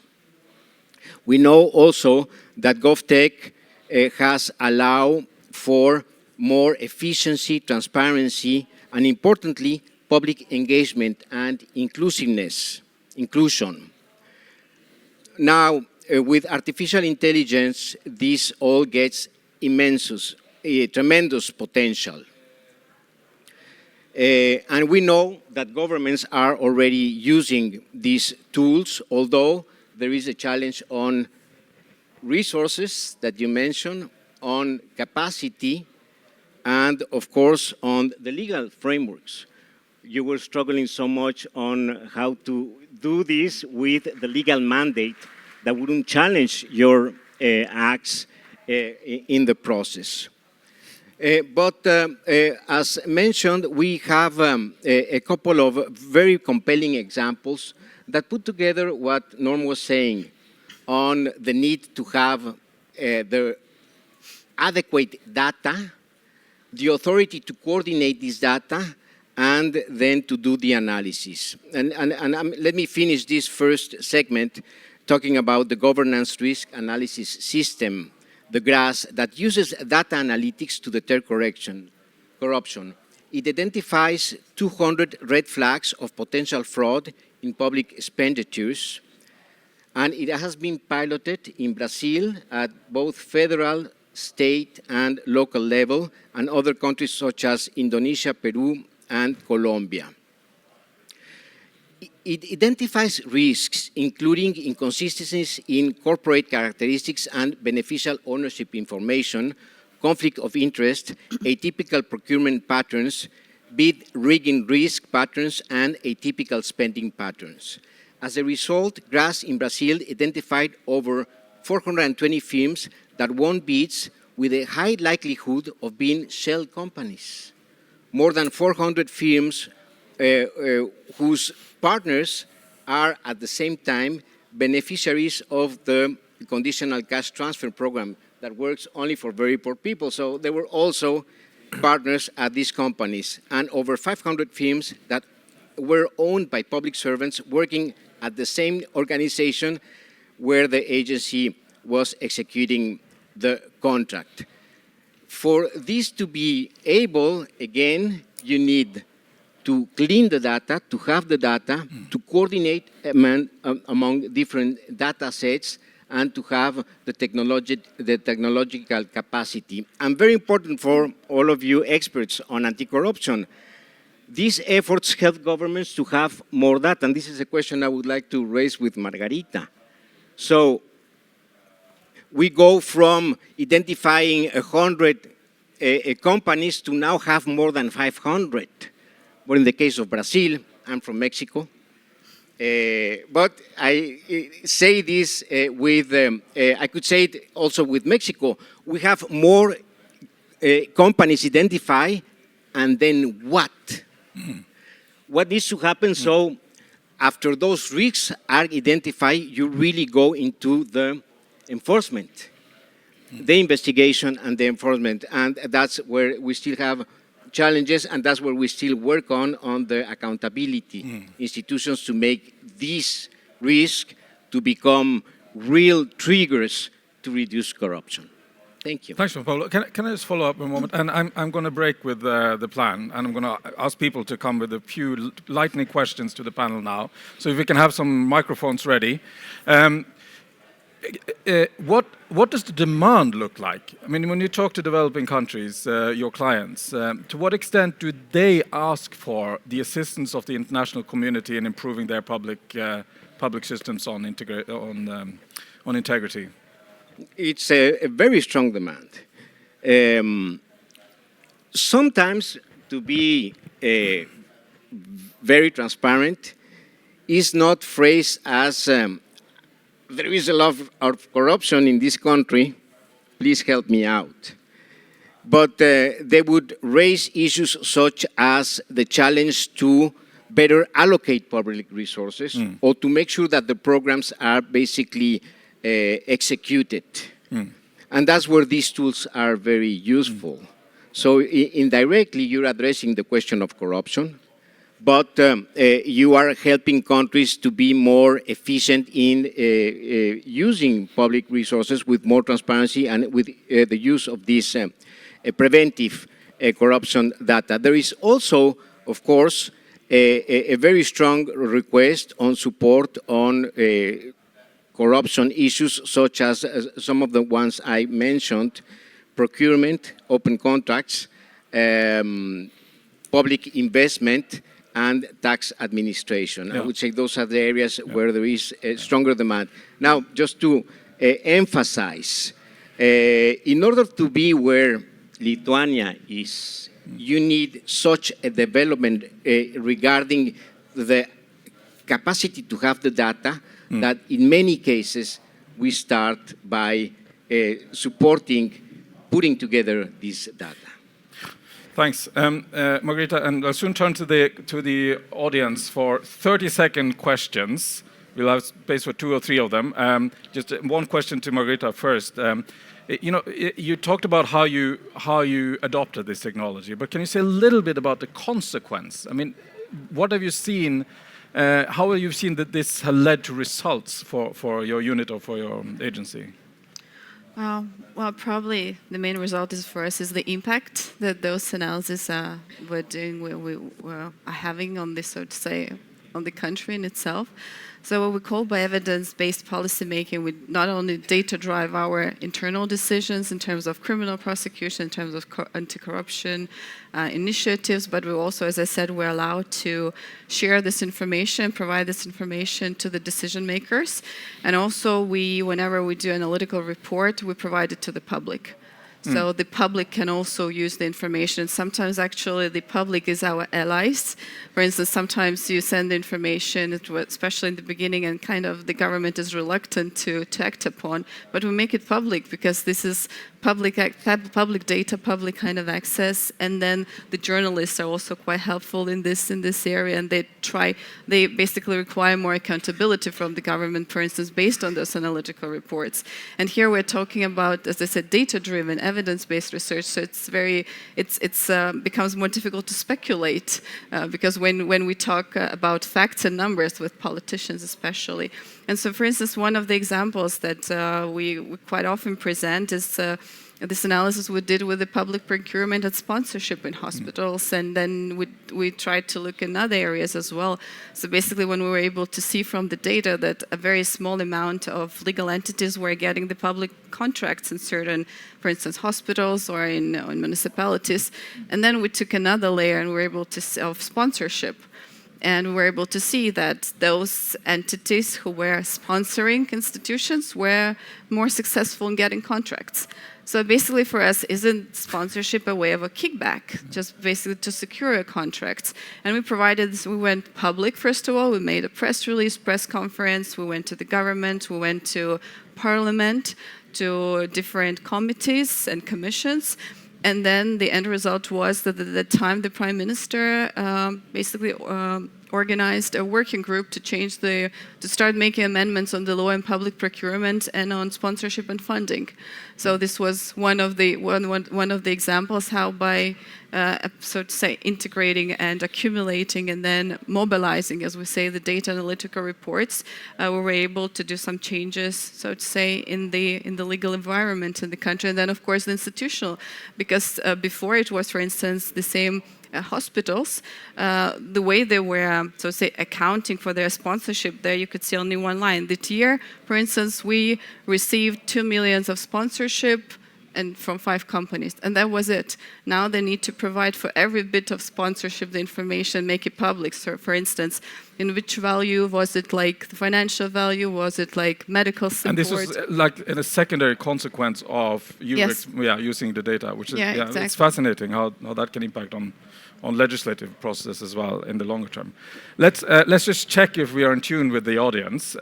We know also that GovTech has allowed for more efficiency, transparency, and importantly, public engagement and inclusion. Now, with artificial intelligence, this all gets tremendous potential. And we know that governments are already using these tools, although there is a challenge on resources that you mentioned, on capacity, and of course on the legal frameworks. You were struggling so much on how to do this with the legal mandate that wouldn't challenge your acts in the process. But as mentioned, we have a couple of very compelling examples that put together what Norm was saying on the need to have the adequate data, the authority to coordinate this data, and then to do the analysis. And let me finish this first segment talking about the governance risk analysis system, the GRAS, that uses data analytics to deter corruption. It identifies 200 red flags of potential fraud in public expenditures, and it has been piloted in Brazil at both federal, state, and local level, and other countries such as Indonesia, Peru, and Colombia. It identifies risks, including inconsistencies in corporate characteristics and beneficial ownership information, conflict of interest, atypical procurement patterns, bid rigging risk patterns, and atypical spending patterns. As a result, GRAS in Brazil identified over 420 firms that won bids with a high likelihood of being shell companies. More than 400 firms whose partners are at the same time beneficiaries of the conditional cash transfer program that works only for very poor people. So they were also partners at these companies, and over 500 firms that were owned by public servants working at the same organization where the agency was executing the contract. For this to be able, again, you need to clean the data, to have the data, to coordinate among different data sets, and to have the technological capacity. And very important for all of you experts on anti-corruption, these efforts help governments to have more data, and this is a question I would like to raise with Margarita. So we go from identifying 100 companies to now have more than 500. Well, in the case of Brazil, I'm from Mexico, but I say this I could say it also with Mexico. We have more companies identified, and then what? What needs to happen? So after those risks are identified, you really go into the enforcement, the investigation and the enforcement, and that's where we still have challenges, and that's where we still work on the accountability institutions to make these risks to become real triggers to reduce corruption. Thank you. Thanks, Juan Pablo. Can I just follow up a moment? And I'm going to break with the plan, and I'm going to ask people to come with a few lightning questions to the panel now. So if we can have some microphones ready. What does the demand look like? I mean, when you talk to developing countries, your clients, to what extent do they ask for the assistance of the international community in improving their public systems on on integrity? It's a very strong demand. Sometimes, to be very transparent, is not phrased as there is a lot of corruption in this country, please help me out. But they would raise issues such as the challenge to better allocate public resources or to make sure that the programs are basically executed. And that's where these tools are very useful. So indirectly, you're addressing the question of corruption, but you are helping countries to be more efficient in using public resources with more transparency and with the use of this preventive corruption data. There is also, of course, a very strong request on support on corruption issues, such as some of the ones I mentioned: procurement, open contracts, public investment, and tax administration. I would say those are the areas where there is a stronger demand. Now, just to emphasize, in order to be where Lithuania is, you need such a development regarding the capacity to have the data that in many cases we start by supporting putting together this data. Thanks, Margarita, and I'll soon turn to the audience for 30-second questions. We'll have space for 2 or 3 of them. Just one question to Margarita first. You know, you talked about how you adopted this technology, but can you say a little bit about the consequence? I mean, what have you seen? How have you seen that this has led to results for your unit or for your agency? Well, probably the main result is for us is the impact that those analyses we're doing, we're having on this, so to say, on the country in itself. So what we call by evidence-based policymaking, we not only data drive our internal decisions in terms of criminal prosecution, in terms of anti-corruption initiatives, but we also, as I said, we're allowed to share this information, provide this information to the decision makers. And also whenever we do analytical report, we provide it to the public. So the public can also use the information. Sometimes actually the public is our allies. For instance, sometimes you send information, especially in the beginning, and kind of the government is reluctant to act upon, but we make it public because this is public data, public kind of access, and then the journalists are also quite helpful in this area, and they basically require more accountability from the government, for instance, based on those analytical reports. And here we're talking about, as I said, data-driven, evidence-based research. So it's becomes more difficult to speculate because when we talk about facts and numbers with politicians, especially. And so, for instance, one of the examples that we quite often present is this analysis we did with the public procurement and sponsorship in hospitals, and then we tried to look in other areas as well. So basically, when we were able to see from the data that a very small amount of legal entities were getting the public contracts in certain, for instance, hospitals or in municipalities, and then we took another layer and we were able to see of sponsorship. And we were able to see that those entities who were sponsoring institutions were more successful in getting contracts. So basically for us, isn't sponsorship a way of a kickback, just basically to secure a contract? And we provided this, we went public, first of all, we made a press release, press conference, we went to the government, we went to parliament, to different committees and commissions. And then the end result was that at the time the Prime Minister basically organized a working group to start making amendments on the law in public procurement and on sponsorship and funding. So this was one of the examples how by so to say integrating and accumulating and then mobilizing, as we say, the data analytical reports, we were able to do some changes, so to say, in the legal environment in the country, and then of course the institutional, because before it was, for instance, the same hospitals, the way they were, so to say, accounting for their sponsorship, there you could see only one line. This year, for instance, we received 2 million of sponsorship and from 5 companies, and that was it. Now they need to provide for every bit of sponsorship the information, make it public. So, for instance, In which value? Was it like the financial value? Was it like medical support? And this was like in a secondary consequence of you Yes. using the data, which is Yeah, it's exactly. fascinating how that can impact on legislative process as well in the longer term. Let's just check if we are in tune with the audience.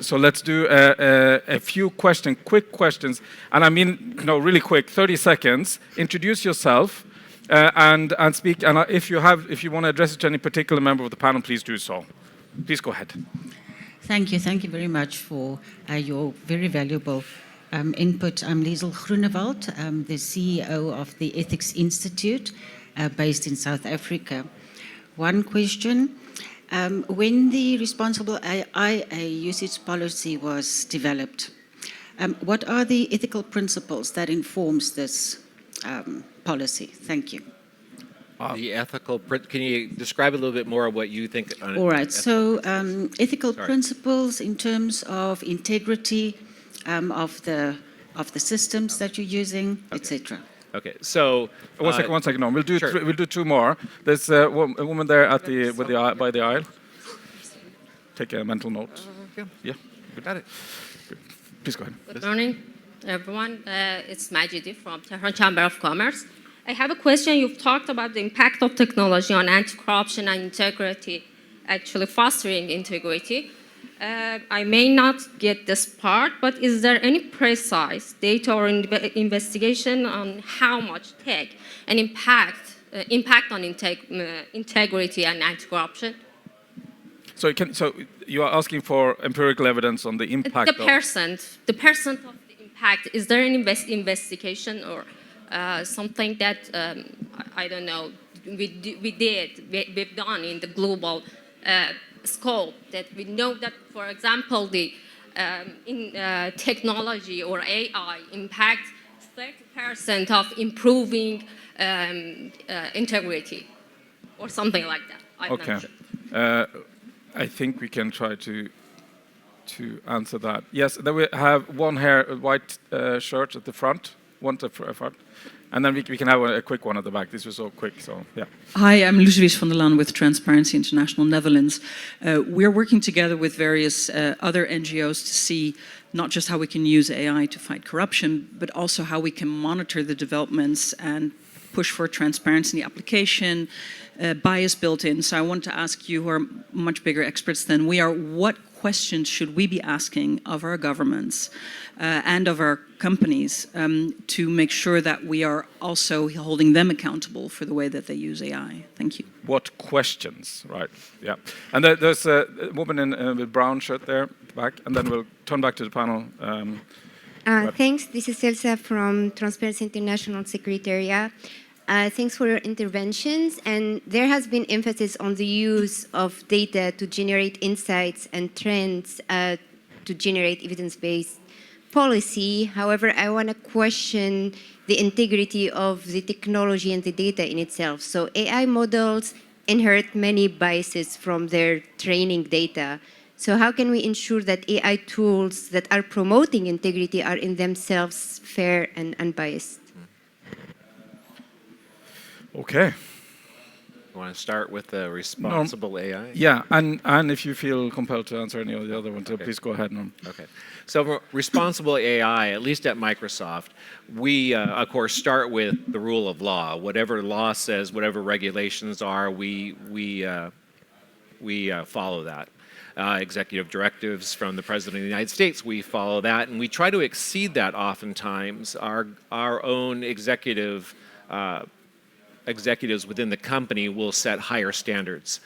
So let's do a few quick questions, and I mean, really quick, 30 seconds. Introduce yourself and speak. And if you want to address it to any particular member of the panel, please do so. Please go ahead. Thank you very much for your very valuable input. I'm Liesel Groenewald, the CEO of the Ethics Institute based in South Africa. One question, when the responsible AI usage policy was developed, what are the ethical principles that informs this policy? Thank you. The ethical, can you describe a little bit more of what you think? All right, so ethical principles in terms of integrity of the systems that you're using, etc. Okay, so One second. No, we'll do sure. we'll do two more. There's a woman there at by the aisle. Take a mental note. Yeah, Got it. please go ahead. Good morning, everyone. It's Majidi from Tehran Chamber of Commerce. I have a question. You've talked about the impact of technology on anti-corruption and integrity, actually fostering integrity. I may not get this part, but is there any precise data or investigation on how much tech and impact on integrity and anti-corruption? So you are asking for empirical evidence on the impact The percent of the impact. Is there an investigation or something that I don't know we've done in the global scope, that we know that, for example, the technology or AI impact 30% of improving integrity or something like that? I'm Okay. not sure. I think we can try to answer that. Yes, then we have one here, a white shirt at the front, one at the front, and then we can have a quick one at the back. This was so quick, so yeah. Hi, I'm Lucius van der Laan with Transparency International Netherlands. We're working together with various other NGOs to see not just how we can use AI to fight corruption, but also how we can monitor the developments and push for transparency in the application, bias built in. So I want to ask you, who are much bigger experts than we are, what questions should we be asking of our governments and of our companies to make sure that we are also holding them accountable for the way that they use AI? Thank you. What questions, right? Yeah. And there's a woman in with brown shirt there back, and then we'll turn back to the panel. Thanks. This is Elsa from Transparency International Secretariat. Thanks for your interventions. And there has been emphasis on the use of data to generate insights and trends to generate evidence-based policy. However, I want to question the integrity of the technology and the data in itself. So AI models inherit many biases from their training data. So how can we ensure that AI tools that are promoting integrity are in themselves fair and unbiased? Okay. You want to start with the responsible AI? Yeah, and if you feel compelled to answer any of the other ones, please go ahead. Norm. Okay. So responsible AI, at least at Microsoft, we, of course, start with the rule of law. Whatever law says, whatever regulations are, we follow that. Executive directives from the President of the United States, we follow that, and we try to exceed that oftentimes. Our own executives within the company will set higher standards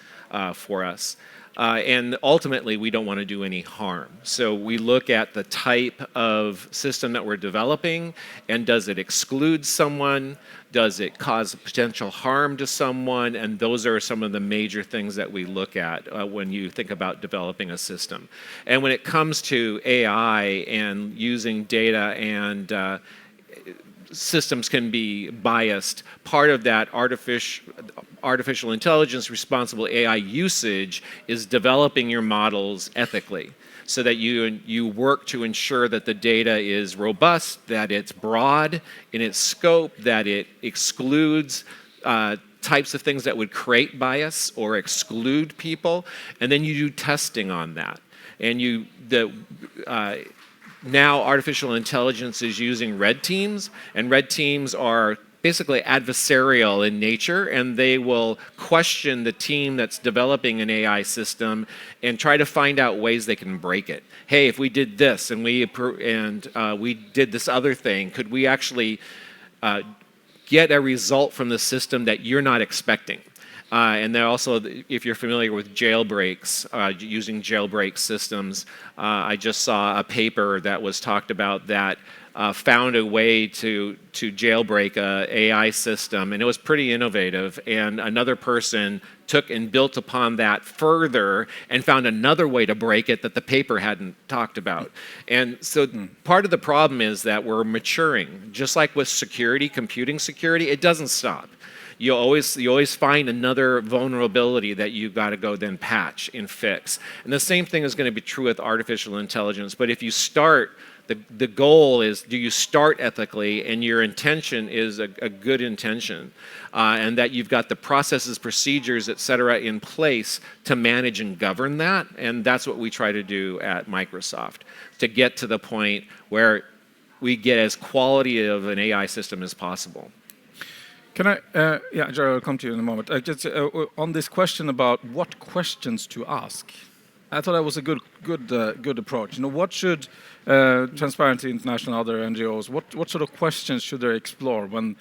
for us. And ultimately, we don't want to do any harm. So we look at the type of system that we're developing, and does it exclude someone? Does it cause potential harm to someone? And those are some of the major things that we look at when you think about developing a system. And when it comes to AI and using data, and systems can be biased, part of that artificial intelligence responsible AI usage is developing your models ethically, so that you work to ensure that the data is robust, that it's broad in its scope, that it excludes types of things that would create bias or exclude people, and then you do testing on that. And now artificial intelligence is using red teams, and red teams are basically adversarial in nature, and they will question the team that's developing an AI system and try to find out ways they can break it. Hey, if we did this and we did this other thing, could we actually get a result from the system that you're not expecting? And then also, if you're familiar with jailbreaks, using jailbreak systems, I just saw a paper that was talked about that found a way to jailbreak a AI system, and it was pretty innovative. And another person took and built upon that further and found another way to break it that the paper hadn't talked about. And so part of the problem is that we're maturing. Just like with security, computing security, it doesn't stop. You always find another vulnerability that you've got to go then patch and fix. And the same thing is going to be true with artificial intelligence. But if you start, the goal is, do you start ethically, and your intention is a good intention, and that you've got the processes, procedures, et cetera, in place to manage and govern that. And that's what we try to do at Microsoft, to get to the point where we get as quality of an AI system as possible. Can I, yeah, Jerry, I'll come to you in a moment. Just on this question about what questions to ask, I thought that was a good approach. You know, what should Transparency International, other NGOs, what sort of questions should they explore when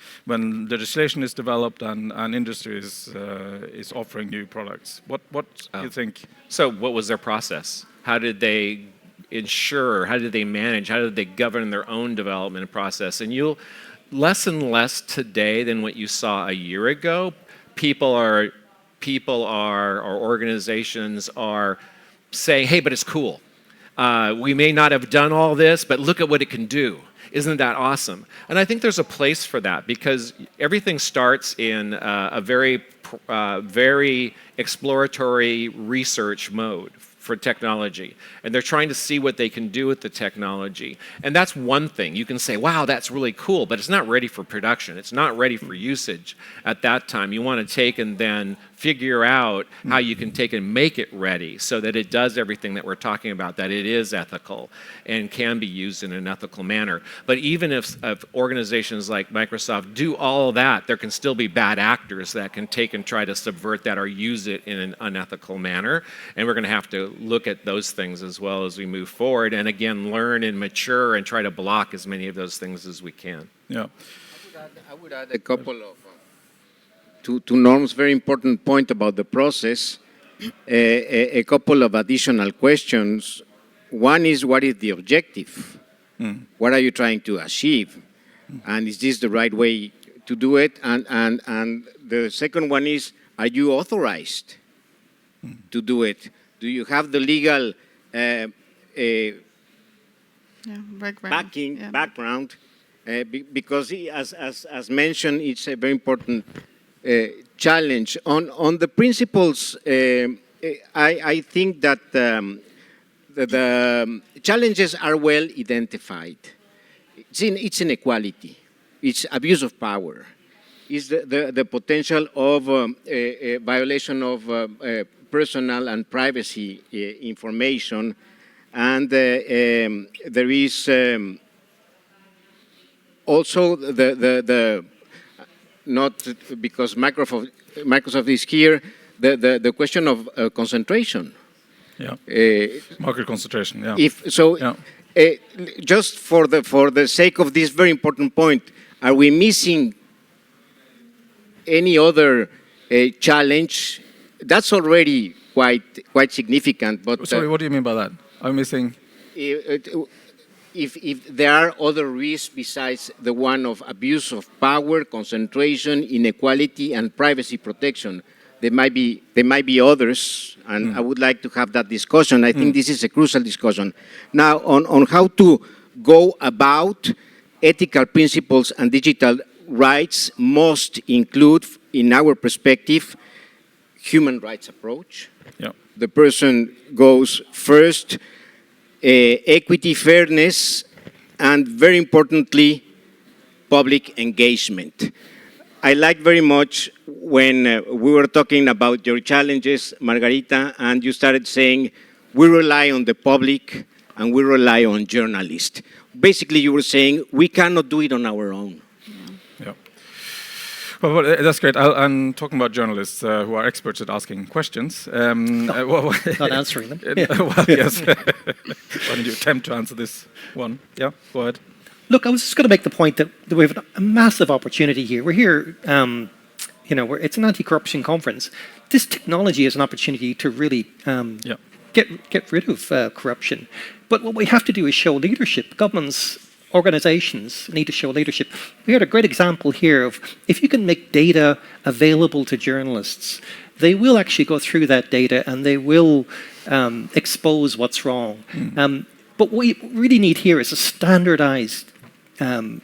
legislation is developed and industry is offering new products? What do you think? So, what was their process? How did they ensure? How did they manage? How did they govern their own development process? And you'll less and less today than what you saw a year ago. People are, or organizations are saying, hey, but it's cool. We may not have done all this, but look at what it can do. Isn't that awesome? And I think there's a place for that, because everything starts in a very exploratory research mode for technology, and they're trying to see what they can do with the technology. And that's one thing. You can say, wow, that's really cool, but it's not ready for production. It's not ready for usage at that time. You want to take and then figure out how you can take and make it ready so that it does everything that we're talking about, that it is ethical and can be used in an ethical manner. But even if organizations like Microsoft do all of that, there can still be bad actors that can take and try to subvert that or use it in an unethical manner. And we're going to have to look at those things as well as we move forward, and again, learn and mature and try to block as many of those things as we can. Yeah. I would add a couple of, to Norm's very important point about the process, a couple of additional questions. One is, what is the objective? What are you trying to achieve? And is this the right way to do it? And the second one is, are you authorized to do it? Do you have the legal background? Because as mentioned, it's a very important challenge. On the principles, I think that the challenges are well identified. It's inequality. It's abuse of power. It's the potential of a violation of personal and privacy information, and there is also the not because Microsoft is here, the question of concentration. Yeah. Market concentration. Yeah. Just for the sake of this very important point, are we missing any other challenge? That's already quite significant. But sorry, what do you mean by that? I'm missing. If there are other risks besides the one of abuse of power, concentration, inequality, and privacy protection, there might be others, and I would like to have that discussion. I think this is a crucial discussion. Now, on how to go about ethical principles and digital rights must include, in our perspective, human rights approach. Yeah. The person goes first, equity, fairness, and very importantly, public engagement. I like very much when we were talking about your challenges, Margarita, and you started saying we rely on the public and we rely on journalists. Basically, you were saying we cannot do it on our own. Yeah. Well, that's great. I'm talking about journalists who are experts at asking questions. Not answering them. Well, yes. Why don't you attempt to answer this one? Yeah, go ahead. Look, I was just going to make the point that we have a massive opportunity here. We're here, it's an anti-corruption conference. This technology is an opportunity to really get rid of corruption. But what we have to do is show leadership. Governments, organizations need to show leadership. We had a great example here of if you can make data available to journalists, they will actually go through that data and they will expose what's wrong. But what we really need here is a standardized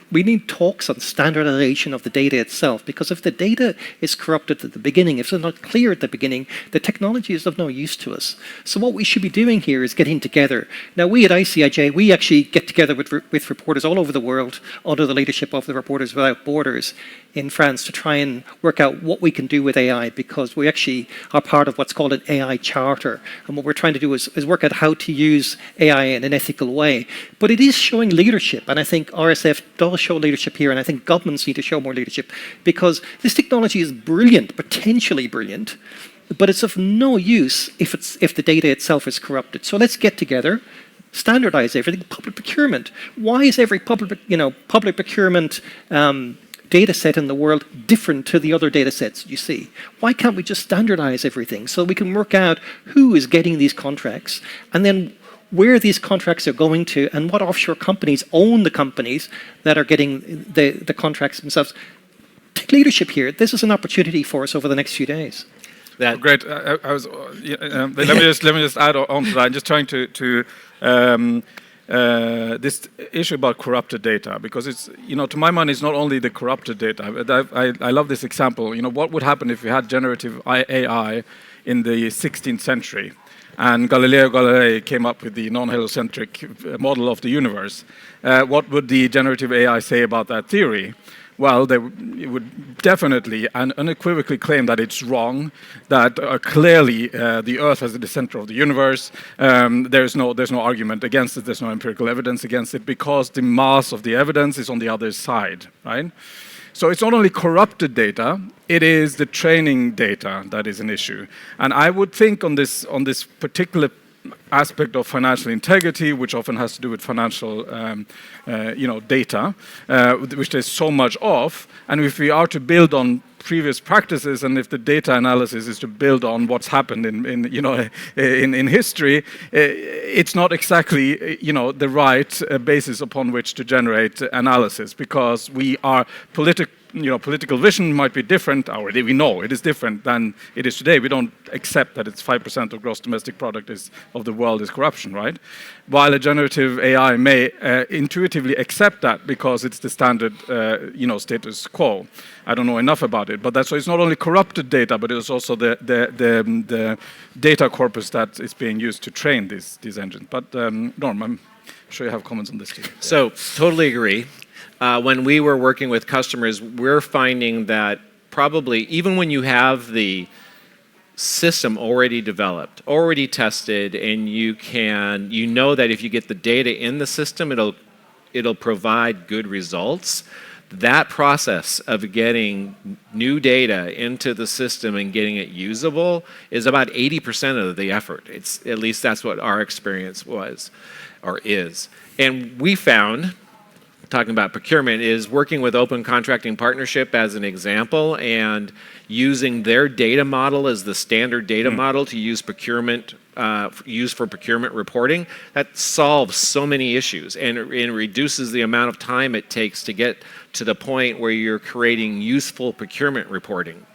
we need talks on standardization of the data itself, because if the data is corrupted at the beginning, if it's not clear at the beginning, the technology is of no use to us. So what we should be doing here is getting together. Now, we at ICIJ, we actually get together with reporters all over the world under the leadership of the Reporters Without Borders in France to try and work out what we can do with AI, because we actually are part of what's called an AI charter. And what we're trying to do is work out how to use AI in an ethical way. But it is showing leadership, and I think RSF does show leadership here, and I think governments need to show more leadership, because this technology is brilliant, potentially brilliant, but it's of no use if the data itself is corrupted. So let's get together, standardize everything. Public procurement. Why is every public procurement data set in the world different to the other data sets you see? Why can't we just standardize everything so we can work out who is getting these contracts, and then where these contracts are going to, and what offshore companies own the companies that are getting the contracts themselves? Take leadership here. This is an opportunity for us over the next few days. Great. Let me just add on to that. I'm just trying to this issue about corrupted data, because it's, to my mind, it's not only the corrupted data. I love this example. What would happen if we had generative AI in the 16th century? And Galileo Galilei came up with the non-heliocentric model of the universe. What would the generative AI say about that theory? Well, it would definitely and unequivocally claim that it's wrong, that clearly the Earth is at the center of the universe. There's no argument against it. There's no empirical evidence against it, because the mass of the evidence is on the other side, right? So it's not only corrupted data, it is the training data that is an issue. And I would think on this particular aspect of financial integrity, which often has to do with financial data, which there's so much of, and if we are to build on previous practices, and if the data analysis is to build on what's happened in history, it's not exactly the right basis upon which to generate analysis, because we are political vision might be different. Already we know it is different than it is today. We don't accept that it's 5% of gross domestic product of the world is corruption, right? While a generative AI may intuitively accept that because it's the standard status quo. I don't know enough about it, but so it's not only corrupted data, but it's also the data corpus that is being used to train these engines. But Norm, I'm sure you have comments on this too. So totally agree. When we were working with customers, we're finding that probably even when you have the system already developed, already tested, and you know that if you get the data in the system, it'll provide good results. That process of getting new data into the system and getting it usable is about 80% of the effort. At least that's what our experience was or is. And we found, talking about procurement, is working with Open Contracting Partnership as an example, and using their data model as the standard data model to use for procurement reporting. That solves so many issues and reduces the amount of time it takes to get to the point where you're creating useful procurement reporting.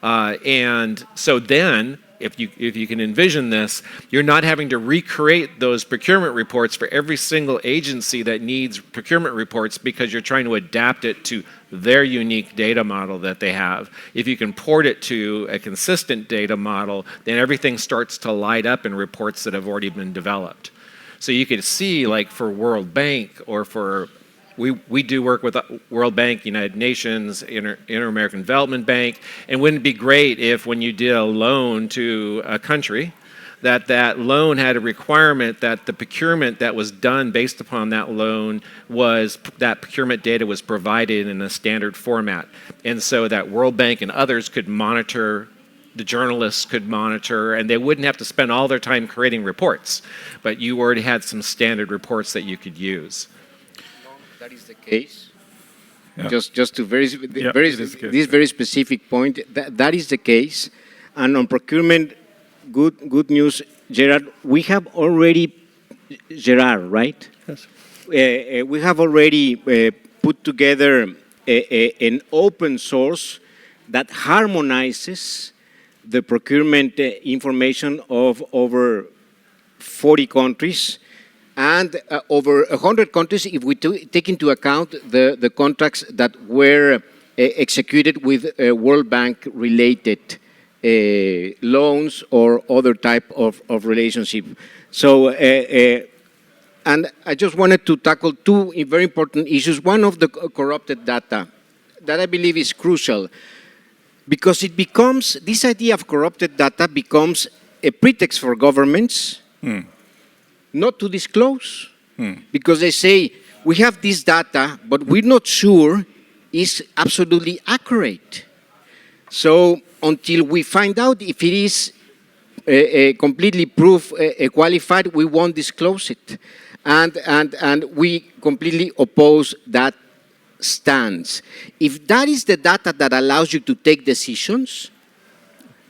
And so then, if you can envision this, you're not having to recreate those procurement reports for every single agency that needs procurement reports, because you're trying to adapt it to their unique data model that they have. If you can port it to a consistent data model, then everything starts to light up in reports that have already been developed. So you could see, like for World Bank or for we do work with World Bank, United Nations, Inter-American Development Bank, and wouldn't it be great if when you did a loan to a country, that loan had a requirement that the procurement that was done based upon that loan that procurement data was provided in a standard format. And so that World Bank and others could monitor, the journalists could monitor, and they wouldn't have to spend all their time creating reports, but you already had some standard reports that you could use. That is the case. Yeah. Just to this very specific point, that is the case. And on procurement, good news, Gerard. We have already, Gerard, right? Yes. We have already put together an open source that harmonizes the procurement information of over 40 countries. And over 100 countries, if we take into account the contracts that were executed with World Bank-related loans or other type of relationship. So, and I just wanted to tackle two very important issues. One of the corrupted data that I believe is crucial, because it becomes, this idea of corrupted data becomes a pretext for governments not to disclose, because they say, we have this data, but we're not sure it's absolutely accurate. So until we find out if it is completely proof qualified, we won't disclose it. And we completely oppose that stance. If that is the data that allows you to take decisions,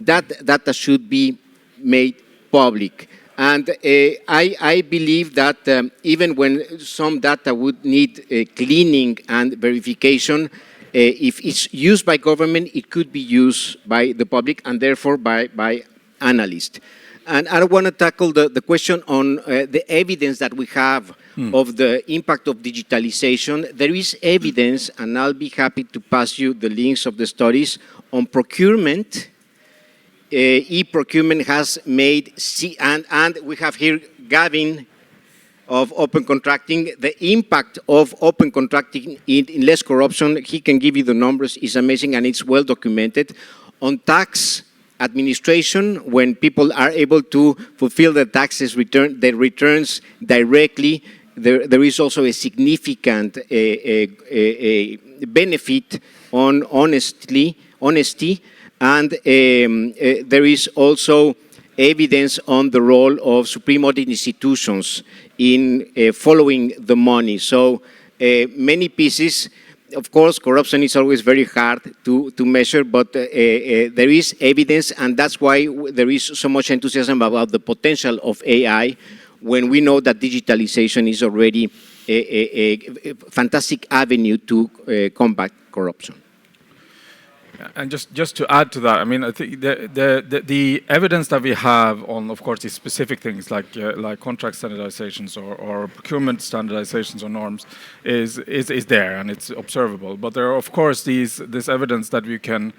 that data should be made public. And I believe that even when some data would need cleaning and verification, if it's used by government, it could be used by the public and therefore by analysts. And I want to tackle the question on the evidence that we have of the impact of digitalization. There is evidence, and I'll be happy to pass you the links of the studies on procurement. E-procurement has made, and we have here Gavin of open contracting. The impact of open contracting in less corruption, he can give you the numbers, is amazing, and it's well documented. On tax administration, when people are able to fulfill their their returns directly, there is also a significant benefit on honesty. And there is also evidence on the role of supreme audit institutions in following the money. So many pieces. Of course, corruption is always very hard to measure, but there is evidence, and that's why there is so much enthusiasm about the potential of AI when we know that digitalization is already a fantastic avenue to combat corruption. And just to add to that, I mean, I think the evidence that we have on, of course, these specific things like contract standardizations or procurement standardizations or norms is there and it's observable. But there are, of course, this evidence that you can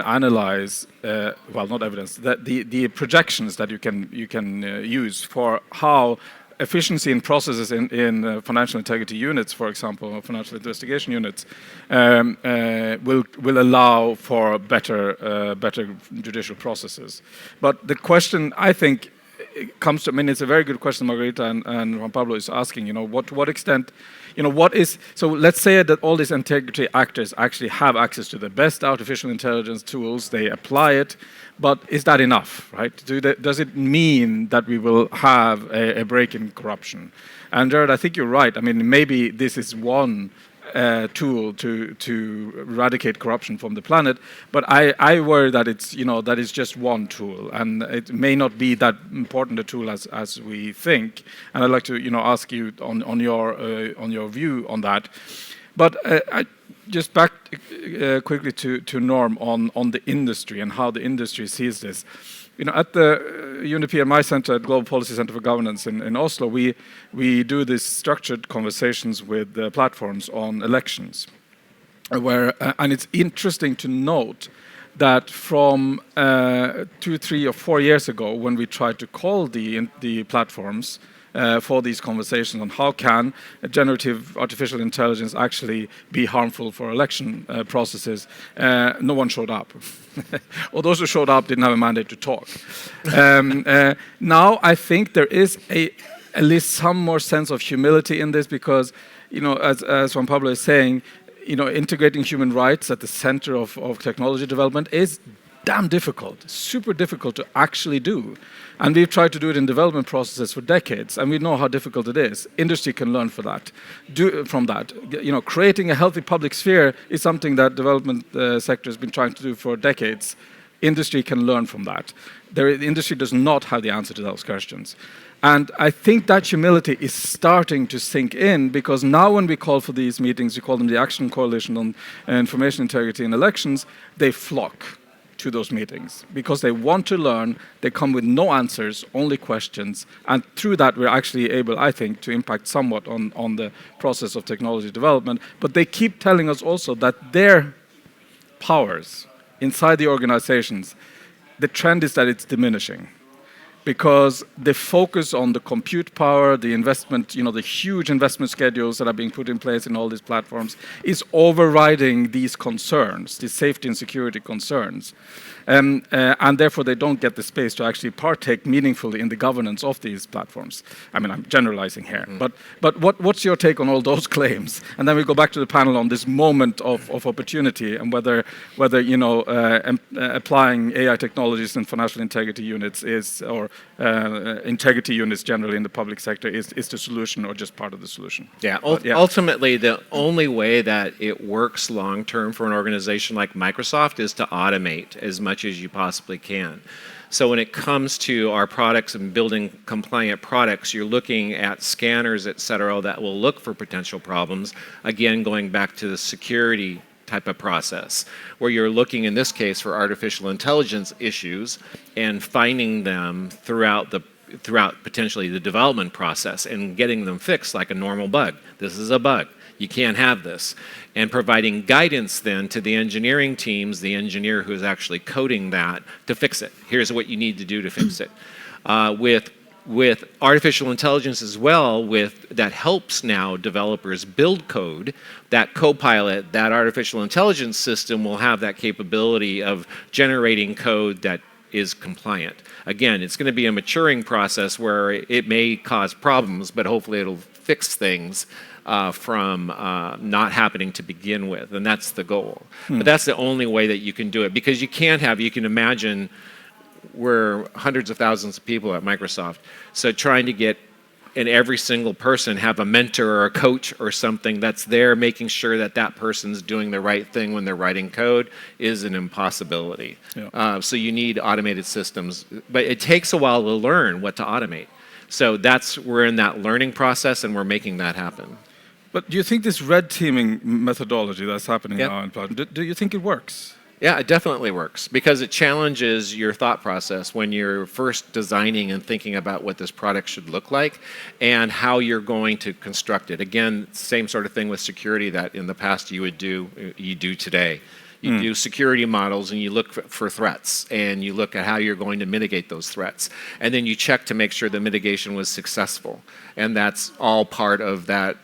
analyze. Well, not evidence. That the projections that you can use for how efficiency in processes in financial integrity units, for example, or financial investigation units, will allow for better judicial processes. But the question, I think, comes to, I mean, it's a very good question Margarita and Juan Pablo is asking, what to what extent, what is, so let's say that all these integrity actors actually have access to the best artificial intelligence tools, they apply it, but is that enough, right? Does it mean that we will have a break in corruption? And Jared, I think you're right. I mean, maybe this is one tool to eradicate corruption from the planet, but I worry that it's that is just one tool, and it may not be that important a tool as we think. And I'd like to ask you on your view on that. But just back quickly to Norm on the industry and how the industry sees this. At the UNDP Center at Global Policy Center for Governance in Oslo, we do these structured conversations with platforms on elections, and it's interesting to note that from 2, 3, or 4 years ago, when we tried to call the platforms for these conversations on how can generative artificial intelligence actually be harmful for election processes. No one showed up. Or those who showed up didn't have a mandate to talk. Now I think there is at least some more sense of humility in this, because, as Juan Pablo is saying, integrating human rights at the center of technology development is damn difficult, super difficult to actually do. And we've tried to do it in development processes for decades, and we know how difficult it is. Industry can learn from that. Creating a healthy public sphere is something that development sector has been trying to do for decades. Industry can learn from that. The industry does not have the answer to those questions. And I think that humility is starting to sink in, because now when we call for these meetings, we call them the Action Coalition on Information Integrity in Elections, they flock to those meetings because they want to learn. They come with no answers, only questions, and through that we're actually able, I think, to impact somewhat on the process of technology development. But they keep telling us also that their powers inside the organizations, the trend is that it's diminishing, because the focus on the compute power, the investment, the huge investment schedules that are being put in place in all these platforms is overriding these concerns, these safety and security concerns. And therefore they don't get the space to actually partake meaningfully in the governance of these platforms. I mean, I'm generalizing here, but what's your take on all those claims? And then we go back to the panel on this moment of opportunity, and whether applying AI technologies in financial integrity units or integrity units generally in the public sector is the solution, or just part of the solution. Yeah, ultimately the only way that it works long term for an organization like Microsoft is to automate as much as you possibly can. So when it comes to our products and building compliant products, you're looking at scanners, et cetera, that will look for potential problems. Again, going back to the security type of process, where you're looking in this case for artificial intelligence issues and finding them throughout potentially the development process and getting them fixed like a normal bug. This is a bug. You can't have this. And providing guidance then to the engineering teams, the engineer who is actually coding that, to fix it. Here's what you need to do to fix it. With artificial intelligence as well, that helps now developers build code, that Copilot, that artificial intelligence system will have that capability of generating code that is compliant. Again, it's going to be a maturing process where it may cause problems, but hopefully it'll fix things from not happening to begin with, and that's the goal. But that's the only way that you can do it, because you can imagine we're hundreds of thousands of people at Microsoft, so trying to get in every single person have a mentor or a coach or something that's there making sure that that person's doing the right thing when they're writing code is an impossibility. Yeah. So you need automated systems, but it takes a while to learn what to automate. So we're in that learning process, and we're making that happen. But do you think this red teaming methodology that's happening now in Platinum, do you think it works? Yeah, it definitely works, because it challenges your thought process when you're first designing and thinking about what this product should look like and how you're going to construct it. Again, same sort of thing with security that in the past you do today. You do security models, and you look for threats, and you look at how you're going to mitigate those threats. And then you check to make sure the mitigation was successful. And that's all part of that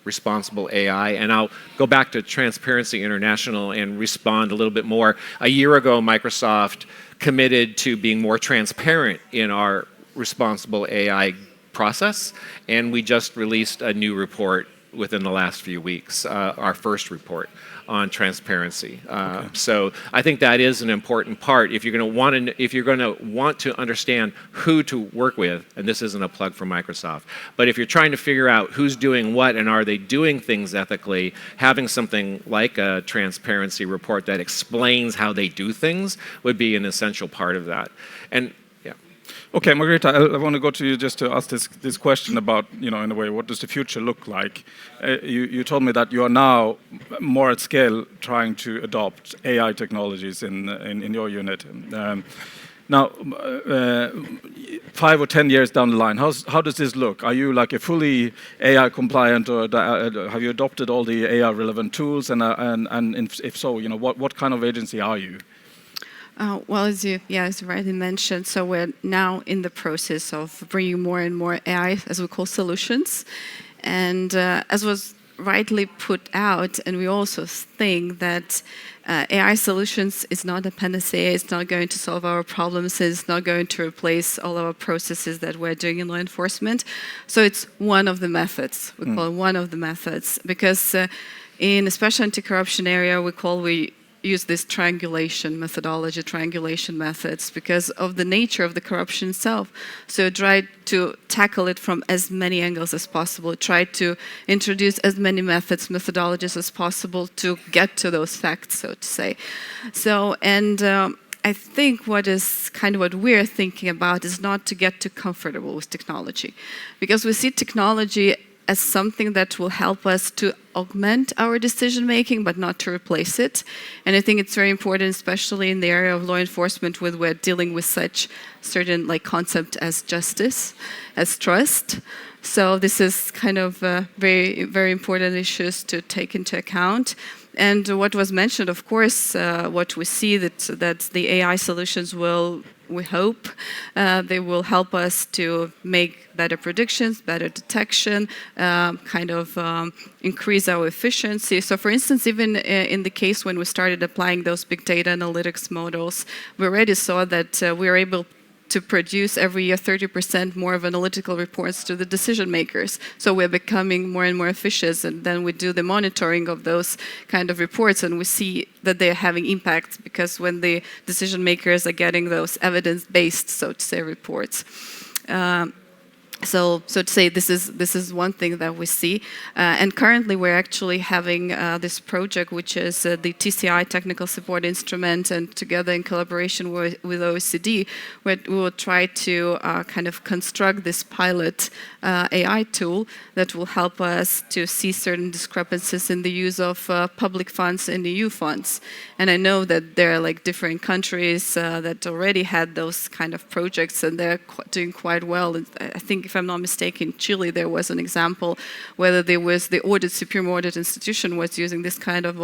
responsible AI. And I'll go back to Transparency International and respond a little bit more. A year ago, Microsoft committed to being more transparent in our responsible AI process, and we just released a new report within the last few weeks, our first report on transparency. So I think that is an important part. If you're going to want to understand who to work with, and this isn't a plug for Microsoft, but if you're trying to figure out who's doing what and are they doing things ethically, having something like a transparency report that explains how they do things would be an essential part of that. And okay, Margarita, I want to go to you just to ask this question about, in a way, what does the future look like? You told me that you are now more at scale trying to adopt AI technologies in your unit. Now, 5 or 10 years down the line, how does this look? Are you like a fully AI compliant, or have you adopted all the AI relevant tools? And if so, what kind of agency are you? Well, as you rightly mentioned, so we're now in the process of bringing more and more AI, as we call, solutions. And as was rightly put out, and we also think that AI solutions is not a panacea, it's not going to solve our problems, it's not going to replace all our processes that we're doing in law enforcement. So it's one of the methods, we call it one of the methods, because in especially anti-corruption area, we use this triangulation methodology, triangulation methods, because of the nature of the corruption itself. So try to tackle it from as many angles as possible, try to introduce as many methods, methodologies as possible to get to those facts, so to say. So, and I think what we're thinking about is not to get too comfortable with technology, because we see technology as something that will help us to augment our decision making, but not to replace it. And I think it's very important, especially in the area of law enforcement, where we're dealing with such certain concept as justice, as trust. So this is kind of very, very important issues to take into account. And what was mentioned, of course, what we see that the AI solutions will, we hope, they will help us to make better predictions, better detection, increase our efficiency. So for instance, even in the case when we started applying those big data analytics models, we already saw that we are able to produce every year 30% more of analytical reports to the decision makers. So we're becoming more and more efficient, and then we do the monitoring of those kind of reports, and we see that they're having impact, because when the decision makers are getting those evidence-based, so to say, reports. So to say, this is one thing that we see, and currently we're actually having this project, which is the TCI Technical Support Instrument, and together in collaboration with OECD, we will try to construct this pilot AI tool that will help us to see certain discrepancies in the use of public funds and EU funds. And I know that there are different countries that already had those kind of projects, and they're doing quite well. I think, if I'm not mistaken, in Chile there was an example where there was the Supreme Audit Institution was using this kind of